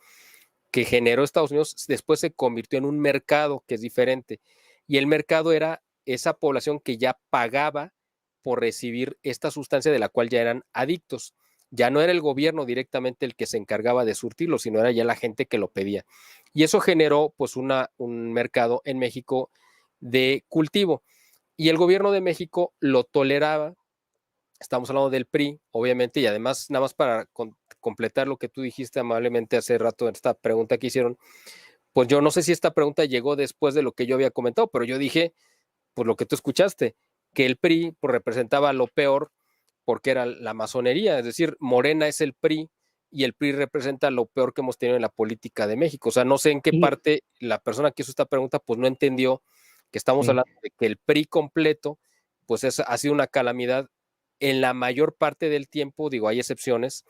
que generó Estados Unidos, después se convirtió en un mercado que es diferente. Y el mercado era esa población que ya pagaba por recibir esta sustancia de la cual ya eran adictos. Ya no era el gobierno directamente el que se encargaba de surtirlo, sino era ya la gente que lo pedía. Y eso generó pues un mercado en México de cultivo. Y el gobierno de México lo toleraba. Estamos hablando del PRI, obviamente, y además, nada más para completar lo que tú dijiste amablemente hace rato en esta pregunta que hicieron, pues yo no sé si esta pregunta llegó después de lo que yo había comentado, pero yo dije, pues lo que tú escuchaste, que el PRI pues, representaba lo peor porque era la masonería, es decir, Morena es el PRI y el PRI representa lo peor que hemos tenido en la política de México. O sea, no sé en qué parte la persona que hizo esta pregunta pues no entendió que estamos hablando de que el PRI completo pues ha sido una calamidad en la mayor parte del tiempo, digo, hay excepciones,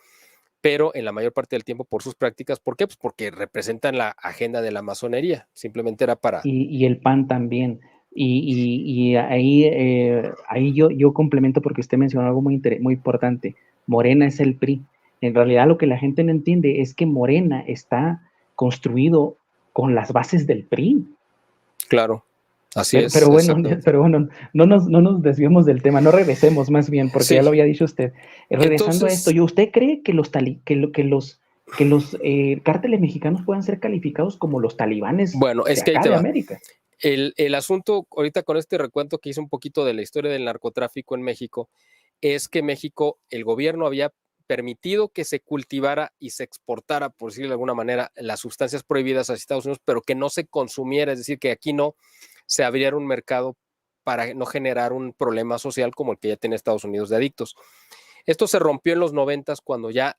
pero en la mayor parte del tiempo por sus prácticas. ¿Por qué? Pues porque representan la agenda de la masonería. Simplemente era para... Y el PAN también. Y ahí yo complemento porque usted mencionó algo muy importante. Morena es el PRI. En realidad lo que la gente no entiende es que Morena está construido con las bases del PRI. Claro. Así es. Pero bueno, no nos desviemos del tema, no regresemos más bien, porque ya lo había dicho usted. Regresando a esto, ¿usted cree que los cárteles mexicanos puedan ser calificados como los talibanes es que acá de América? El asunto, ahorita con este recuento que hice un poquito de la historia del narcotráfico en México, es que México, el gobierno había permitido que se cultivara y se exportara, por decirlo de alguna manera, las sustancias prohibidas hacia Estados Unidos, pero que no se consumiera, es decir, que aquí no se abriera un mercado para no generar un problema social como el que ya tiene Estados Unidos de adictos. Esto se rompió en los 90s cuando ya,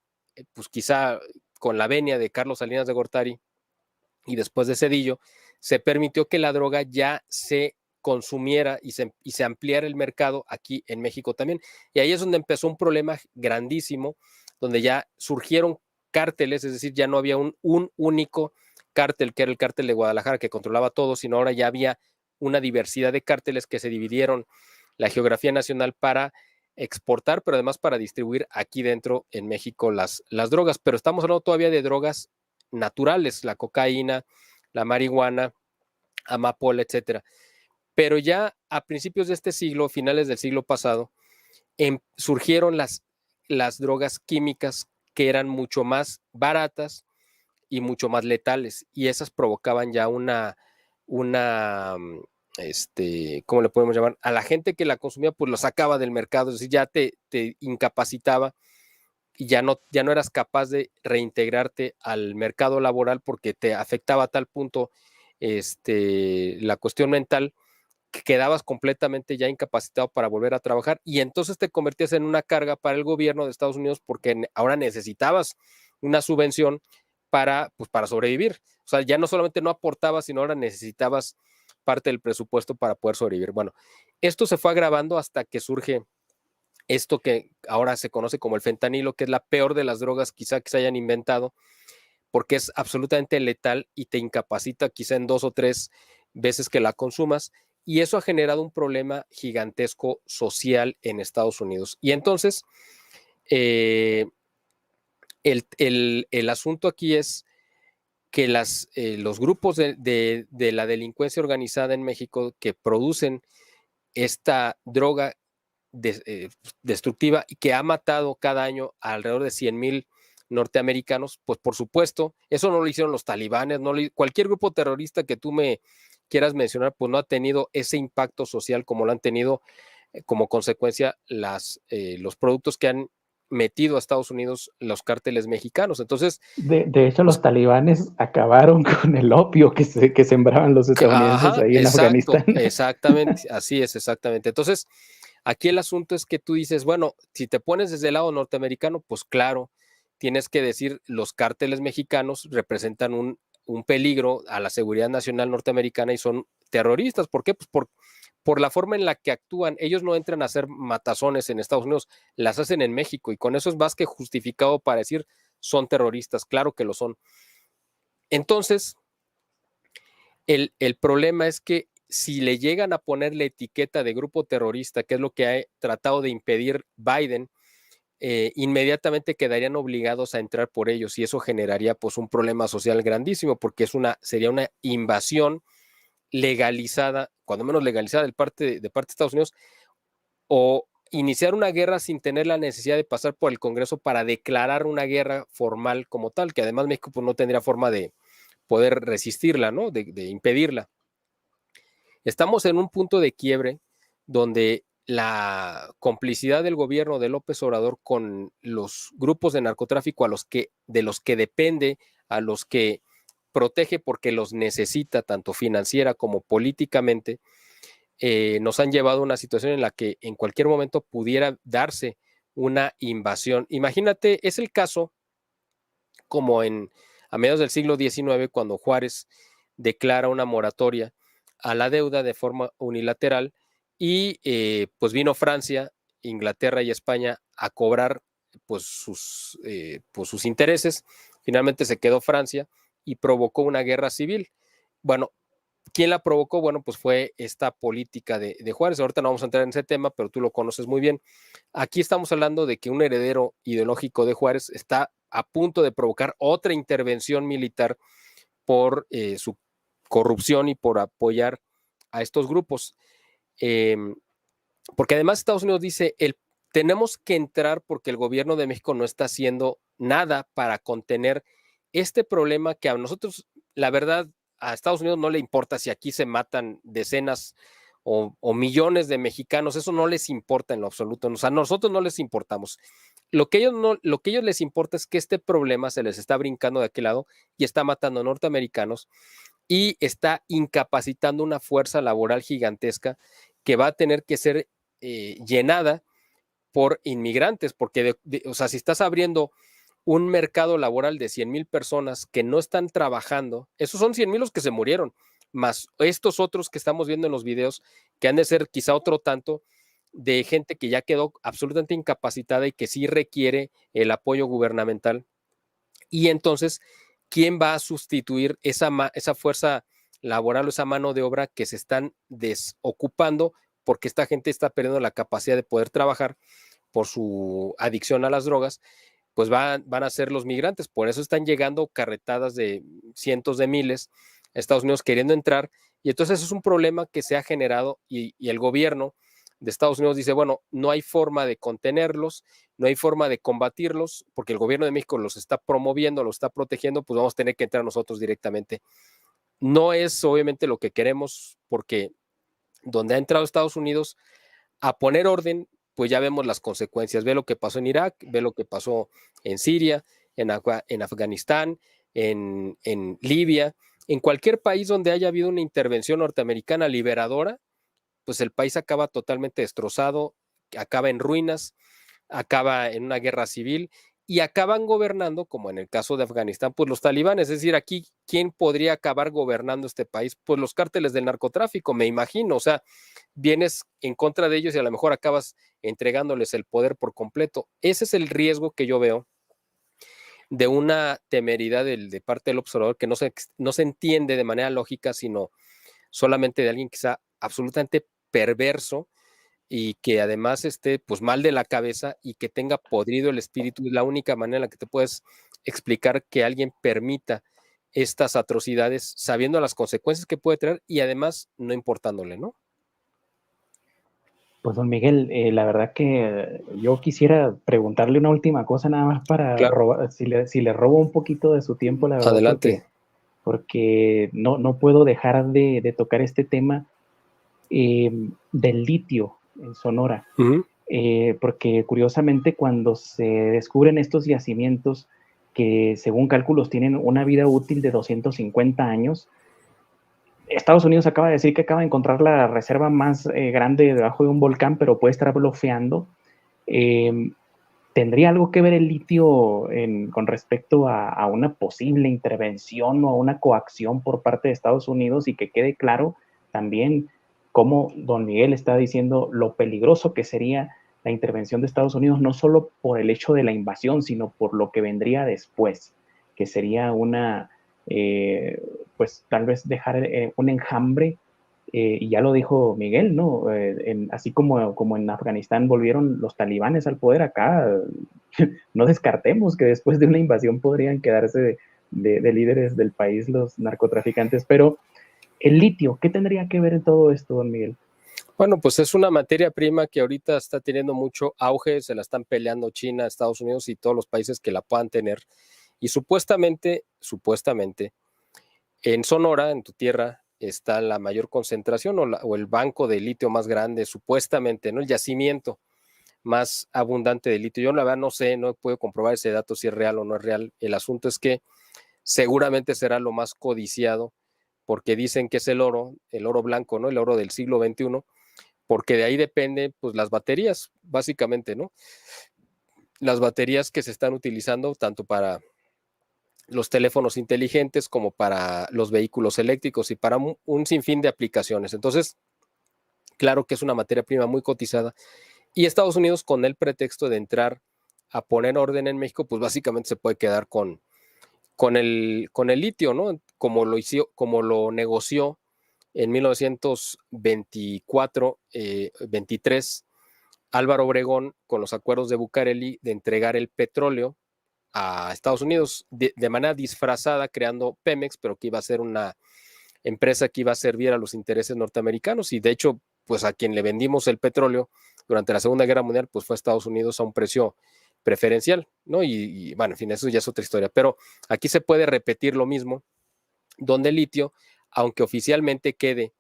pues quizá con la venia de Carlos Salinas de Gortari y después de Zedillo, se permitió que la droga ya se consumiera y se ampliara el mercado aquí en México también. Y ahí es donde empezó un problema grandísimo, donde ya surgieron cárteles, es decir, ya no había un único cártel, que era el cártel de Guadalajara, que controlaba todo, sino ahora ya había una diversidad de cárteles que se dividieron la geografía nacional para exportar, pero además para distribuir aquí dentro en México las drogas. Pero estamos hablando todavía de drogas naturales, la cocaína, la marihuana, amapola, etcétera. Pero ya a principios de este siglo, finales del siglo pasado, surgieron las drogas químicas que eran mucho más baratas y mucho más letales, y esas provocaban ya ¿cómo le podemos llamar? A la gente que la consumía, pues lo sacaba del mercado, es decir, ya te incapacitaba y ya no eras capaz de reintegrarte al mercado laboral porque te afectaba a tal punto la cuestión mental que quedabas completamente ya incapacitado para volver a trabajar, y entonces te convertías en una carga para el gobierno de Estados Unidos porque ahora necesitabas una subvención para sobrevivir. O sea, ya no solamente no aportabas, sino ahora necesitabas parte del presupuesto para poder sobrevivir. Bueno, esto se fue agravando hasta que surge esto que ahora se conoce como el fentanilo, que es la peor de las drogas quizá que se hayan inventado, porque es absolutamente letal y te incapacita quizá en 2 o 3 veces que la consumas, y eso ha generado un problema gigantesco social en Estados Unidos. Y entonces, el asunto aquí es que los grupos de la delincuencia organizada en México que producen esta droga destructiva y que ha matado cada año a alrededor de 100,000 norteamericanos, pues por supuesto, eso no lo hicieron los talibanes, cualquier grupo terrorista que tú me quieras mencionar, pues no ha tenido ese impacto social como lo han tenido como consecuencia los productos que han metido a Estados Unidos los cárteles mexicanos. Entonces, de hecho, los talibanes acabaron con el opio que sembraban los estadounidenses ahí en Afganistán. Exactamente, así es, exactamente. Entonces, aquí el asunto es que tú dices, bueno, si te pones desde el lado norteamericano, pues claro, tienes que decir, los cárteles mexicanos representan un peligro a la seguridad nacional norteamericana y son terroristas. ¿Por qué? Pues por la forma en la que actúan. Ellos no entran a hacer matazones en Estados Unidos, las hacen en México, y con eso es más que justificado para decir son terroristas. Claro que lo son. Entonces, el problema es que si le llegan a poner la etiqueta de grupo terrorista, que es lo que ha tratado de impedir Biden, inmediatamente quedarían obligados a entrar por ellos, y eso generaría pues un problema social grandísimo, porque sería una invasión legalizada, cuando menos legalizada de parte de Estados Unidos, o iniciar una guerra sin tener la necesidad de pasar por el Congreso para declarar una guerra formal como tal, que además México pues no tendría forma de poder resistirla, ¿no? De impedirla. Estamos en un punto de quiebre donde la complicidad del gobierno de López Obrador con los grupos de narcotráfico de los que depende, a los que protege porque los necesita tanto financiera como políticamente, nos han llevado a una situación en la que en cualquier momento pudiera darse una invasión. Imagínate, es el caso como a mediados del siglo XIX, cuando Juárez declara una moratoria a la deuda de forma unilateral, y pues vino Francia, Inglaterra y España a cobrar pues sus intereses. Finalmente se quedó Francia y provocó una guerra civil. Bueno, ¿quién la provocó? Bueno, pues fue esta política de Juárez. Ahorita no vamos a entrar en ese tema, pero tú lo conoces muy bien. Aquí estamos hablando de que un heredero ideológico de Juárez está a punto de provocar otra intervención militar por su corrupción y por apoyar a estos grupos. Porque además Estados Unidos dice, tenemos que entrar porque el gobierno de México no está haciendo nada para contener este problema que a nosotros, la verdad, a Estados Unidos no le importa si aquí se matan decenas o millones de mexicanos, eso no les importa en lo absoluto. O sea, a nosotros no les importamos. lo que ellos les importa es que este problema se les está brincando de aquel lado y está matando a norteamericanos y está incapacitando una fuerza laboral gigantesca que va a tener que ser llenada por inmigrantes, porque o sea, si estás abriendo un mercado laboral de 100,000 personas que no están trabajando, esos son 100,000 los que se murieron, más estos otros que estamos viendo en los videos, que han de ser quizá otro tanto, de gente que ya quedó absolutamente incapacitada y que sí requiere el apoyo gubernamental. Y entonces, ¿quién va a sustituir esa fuerza laboral o esa mano de obra que se están desocupando porque esta gente está perdiendo la capacidad de poder trabajar por su adicción a las drogas? Pues van a ser los migrantes. Por eso están llegando carretadas de cientos de miles a Estados Unidos queriendo entrar. Y entonces es un problema que se ha generado y el gobierno de Estados Unidos dice, bueno, no hay forma de contenerlos, no hay forma de combatirlos, porque el gobierno de México los está promoviendo, los está protegiendo, pues vamos a tener que entrar nosotros directamente. No es obviamente lo que queremos, porque donde ha entrado Estados Unidos a poner orden, pues ya vemos las consecuencias. Ve lo que pasó en Irak, ve lo que pasó en Siria, en Afganistán, en Libia, en cualquier país donde haya habido una intervención norteamericana liberadora, pues el país acaba totalmente destrozado, acaba en ruinas, acaba en una guerra civil y acaban gobernando, como en el caso de Afganistán, pues los talibanes. Es decir, aquí, ¿quién podría acabar gobernando este país? Pues los cárteles del narcotráfico, me imagino. O sea, vienes en contra de ellos y a lo mejor acabas entregándoles el poder por completo. Ese es el riesgo que yo veo de una temeridad de parte del observador que no se entiende de manera lógica, sino solamente de alguien que sea absolutamente perverso y que además esté pues mal de la cabeza y que tenga podrido el espíritu. Es la única manera en la que te puedes explicar que alguien permita estas atrocidades sabiendo las consecuencias que puede traer y además no importándole, ¿no? Pues don Miguel, la verdad que yo quisiera preguntarle una última cosa nada más para Claro. robar, si le robo un poquito de su tiempo, la verdad, Adelante. porque no puedo dejar de tocar este tema del litio en Sonora. Uh-huh. Porque curiosamente cuando se descubren estos yacimientos que según cálculos tienen una vida útil de 250 años, Estados Unidos acaba de decir que acaba de encontrar la reserva más grande debajo de un volcán, pero puede estar bloqueando. ¿Tendría algo que ver el litio con respecto a una posible intervención o a una coacción por parte de Estados Unidos? Y que quede claro también cómo don Miguel está diciendo lo peligroso que sería la intervención de Estados Unidos, no solo por el hecho de la invasión, sino por lo que vendría después, que sería pues tal vez dejar un enjambre, y ya lo dijo Miguel, ¿no? Así como en Afganistán volvieron los talibanes al poder, acá no descartemos que después de una invasión podrían quedarse de líderes del país los narcotraficantes. Pero el litio, ¿qué tendría que ver en todo esto, don Miguel? Bueno, pues es una materia prima que ahorita está teniendo mucho auge, se la están peleando China, Estados Unidos y todos los países que la puedan tener. Y supuestamente, en Sonora, en tu tierra, está la mayor concentración o el banco de litio más grande, supuestamente, ¿no? El yacimiento más abundante de litio. Yo la verdad no sé, no puedo comprobar ese dato si es real o no es real. El asunto es que seguramente será lo más codiciado, porque dicen que es el oro blanco, ¿no? El oro del siglo XXI, porque de ahí dependen pues las baterías, básicamente, ¿no? Las baterías que se están utilizando tanto para los teléfonos inteligentes como para los vehículos eléctricos y para un sinfín de aplicaciones. Entonces, claro que es una materia prima muy cotizada y Estados Unidos, con el pretexto de entrar a poner orden en México, pues básicamente se puede quedar con el litio, ¿no? Como lo negoció en 1924, 23, Álvaro Obregón con los acuerdos de Bucareli de entregar el petróleo a Estados Unidos de manera disfrazada, creando Pemex, pero que iba a ser una empresa que iba a servir a los intereses norteamericanos. Y de hecho, pues a quien le vendimos el petróleo durante la Segunda Guerra Mundial, pues fue a Estados Unidos a un precio preferencial, ¿no? Y bueno, en fin, eso ya es otra historia. Pero aquí se puede repetir lo mismo, donde el litio, aunque oficialmente quede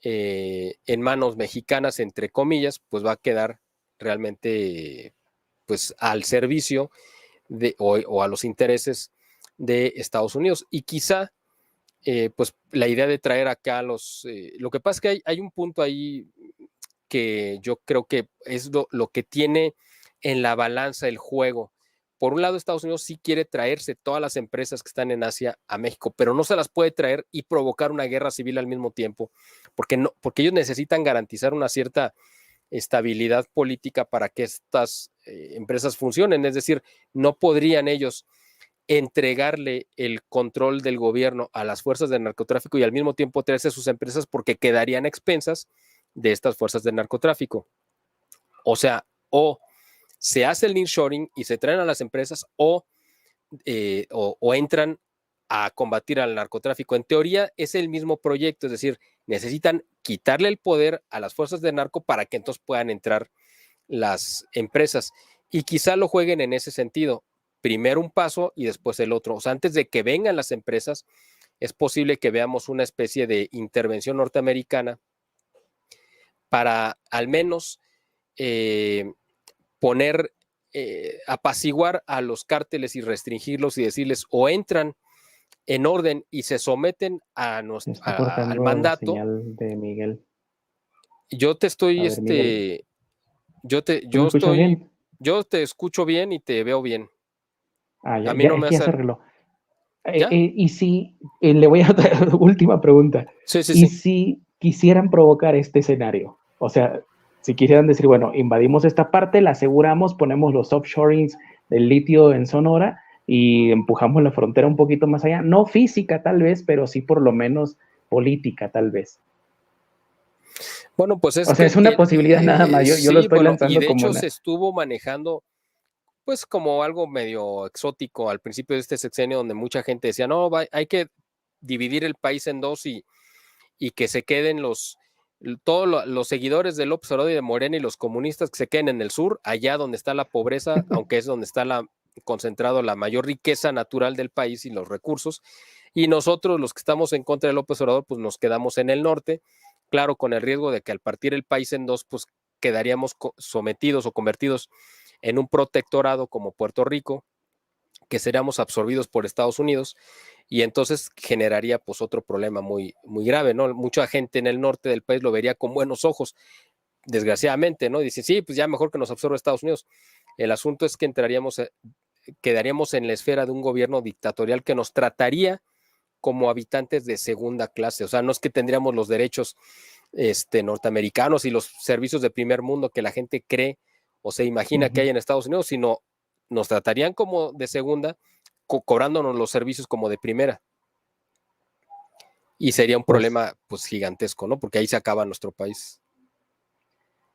en manos mexicanas, entre comillas, pues va a quedar realmente pues al servicio o a los intereses de Estados Unidos. Y quizá pues la idea de traer acá lo que pasa es que hay un punto ahí que yo creo que es lo que tiene en la balanza el juego. Por un lado, Estados Unidos sí quiere traerse todas las empresas que están en Asia a México, pero no se las puede traer y provocar una guerra civil al mismo tiempo, porque ellos necesitan garantizar una cierta estabilidad política para que estas empresas funcionen. Es decir, no podrían ellos entregarle el control del gobierno a las fuerzas del narcotráfico y al mismo tiempo traerse sus empresas porque quedarían a expensas de estas fuerzas del narcotráfico. O sea, o se hace el nearshoring y se traen a las empresas o entran a combatir al narcotráfico. En teoría es el mismo proyecto, es decir, necesitan quitarle el poder a las fuerzas de narco para que entonces puedan entrar las empresas y quizá lo jueguen en ese sentido. Primero un paso y después el otro. O sea, antes de que vengan las empresas, es posible que veamos una especie de intervención norteamericana para al menos apaciguar a los cárteles y restringirlos y decirles o entran en orden y se someten al mandato. La señal de Miguel. Yo te estoy, Miguel, yo te escucho bien y te veo bien. Ya, a mí no me hace... y si, le voy a dar última pregunta. Sí. Si quisieran provocar este escenario, o sea, si quisieran decir, bueno, invadimos esta parte, la aseguramos, ponemos los offshorings del litio en Sonora y empujamos la frontera un poquito más allá, no física tal vez, pero sí por lo menos política tal vez. Bueno, pues es una posibilidad nada más, yo lo estoy lanzando y de como hecho se estuvo manejando pues como algo medio exótico al principio de este sexenio, donde mucha gente decía, no, hay que dividir el país en dos y que se queden todos los seguidores de López Obrador y de Morena y los comunistas que se queden en el sur, allá donde está la pobreza, aunque es donde está concentrado la mayor riqueza natural del país y los recursos, y nosotros los que estamos en contra de López Obrador, pues nos quedamos en el norte, claro, con el riesgo de que al partir el país en dos, pues quedaríamos sometidos o convertidos en un protectorado como Puerto Rico, que seríamos absorbidos por Estados Unidos, y entonces generaría pues otro problema muy, muy grave, ¿no? Mucha gente en el norte del país lo vería con buenos ojos, desgraciadamente, ¿no? Dicen, sí, pues ya mejor que nos absorba Estados Unidos. El asunto es que quedaríamos en la esfera de un gobierno dictatorial que nos trataría como habitantes de segunda clase. O sea, no es que tendríamos los derechos norteamericanos y los servicios de primer mundo que la gente cree o se imagina que hay en Estados Unidos, sino nos tratarían como de segunda, cobrándonos los servicios como de primera. Y sería un problema pues gigantesco, ¿no? Porque ahí se acaba nuestro país.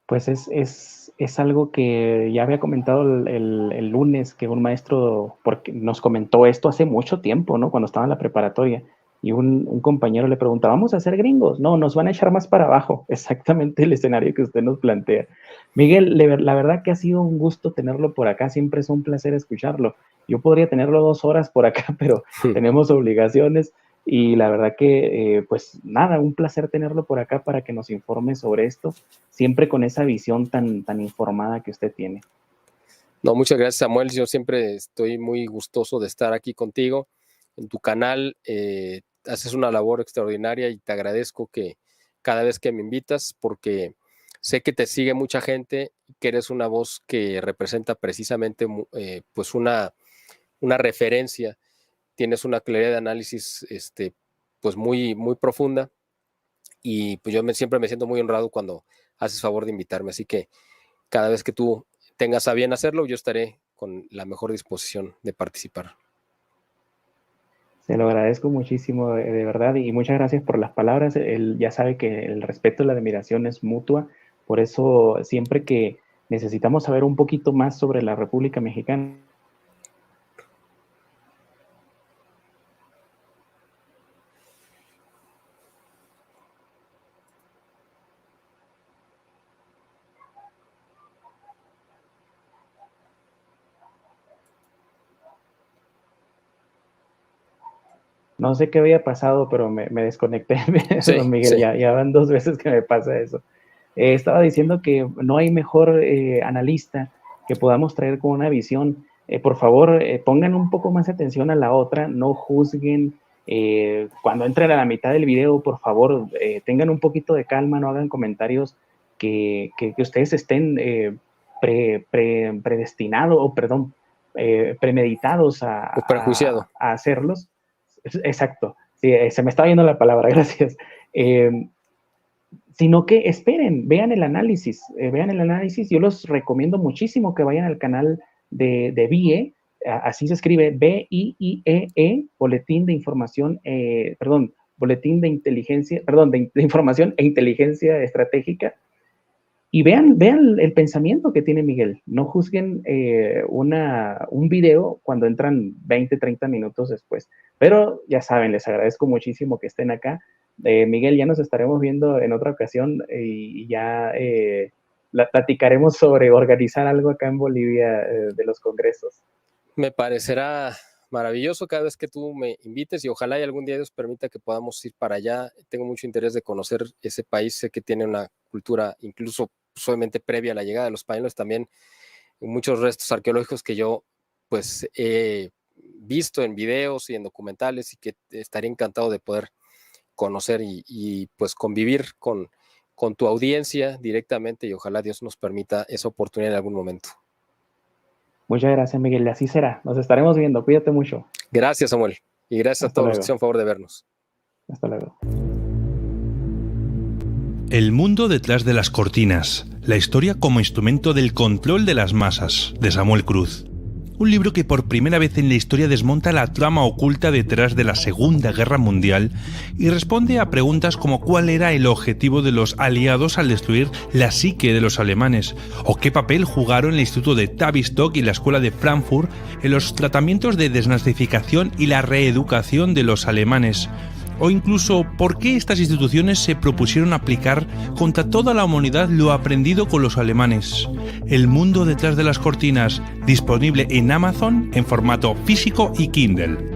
Pues es algo que ya había comentado el lunes, que un maestro, porque nos comentó esto hace mucho tiempo, ¿no? Cuando estaba en la preparatoria, y un compañero le preguntaba, ¿vamos a ser gringos? No, nos van a echar más para abajo. Exactamente el escenario que usted nos plantea. Miguel, la verdad que ha sido un gusto tenerlo por acá, siempre es un placer escucharlo. Yo podría tenerlo 2 horas por acá, pero tenemos obligaciones. Y la verdad que, pues nada, un placer tenerlo por acá para que nos informe sobre esto, siempre con esa visión tan informada que usted tiene. No, muchas gracias, Samuel. Yo siempre estoy muy gustoso de estar aquí contigo en tu canal. Haces una labor extraordinaria y te agradezco que cada vez que me invitas, porque sé que te sigue mucha gente, que eres una voz que representa precisamente pues una referencia. Tienes una claridad de análisis pues muy, muy profunda, y pues yo siempre me siento muy honrado cuando haces favor de invitarme, así que cada vez que tú tengas a bien hacerlo, yo estaré con la mejor disposición de participar. Se lo agradezco muchísimo, de verdad, y muchas gracias por las palabras. Él ya sabe que el respeto y la admiración es mutua, por eso siempre que necesitamos saber un poquito más sobre la República Mexicana, no sé qué había pasado, pero me desconecté, Sí, don Miguel, sí. ya van 2 veces que me pasa eso. Estaba diciendo que no hay mejor analista que podamos traer con una visión. Por favor, pongan un poco más atención a la otra, no juzguen. Cuando entren a la mitad del video, por favor, tengan un poquito de calma, no hagan comentarios que ustedes estén predestinados, o perdón, premeditados a hacerlos. Exacto, sí, se me está viendo la palabra, gracias. Sino que esperen, vean el análisis. Yo los recomiendo muchísimo que vayan al canal de BIE, así se escribe, BIIEE, Boletín de Información, Boletín de Inteligencia, de Información e Inteligencia Estratégica, y vean el pensamiento que tiene Miguel. No juzguen un video cuando entran 20, 30 minutos después. Pero ya saben, les agradezco muchísimo que estén acá. Miguel, ya nos estaremos viendo en otra ocasión y ya platicaremos sobre organizar algo acá en Bolivia de los congresos. Me parecerá maravilloso cada vez que tú me invites y ojalá y algún día Dios permita que podamos ir para allá. Tengo mucho interés de conocer ese país, sé que tiene una cultura incluso solamente previa a la llegada de los españoles, también muchos restos arqueológicos que yo pues he visto en videos y en documentales y que estaría encantado de poder conocer y pues convivir con tu audiencia directamente, y ojalá Dios nos permita esa oportunidad en algún momento. Muchas gracias, Miguel, así será. Nos estaremos viendo, cuídate mucho. Gracias, Samuel, y gracias a todos los que hicieron favor de vernos. Hasta luego. El mundo detrás de las cortinas, la historia como instrumento del control de las masas, de Samuel Cruz. Un libro que por primera vez en la historia desmonta la trama oculta detrás de la Segunda Guerra Mundial y responde a preguntas como cuál era el objetivo de los aliados al destruir la psique de los alemanes, o qué papel jugaron el Instituto de Tavistock y la Escuela de Frankfurt en los tratamientos de desnazificación y la reeducación de los alemanes. O incluso, ¿por qué estas instituciones se propusieron aplicar contra toda la humanidad lo aprendido con los alemanes? El mundo detrás de las cortinas, disponible en Amazon en formato físico y Kindle.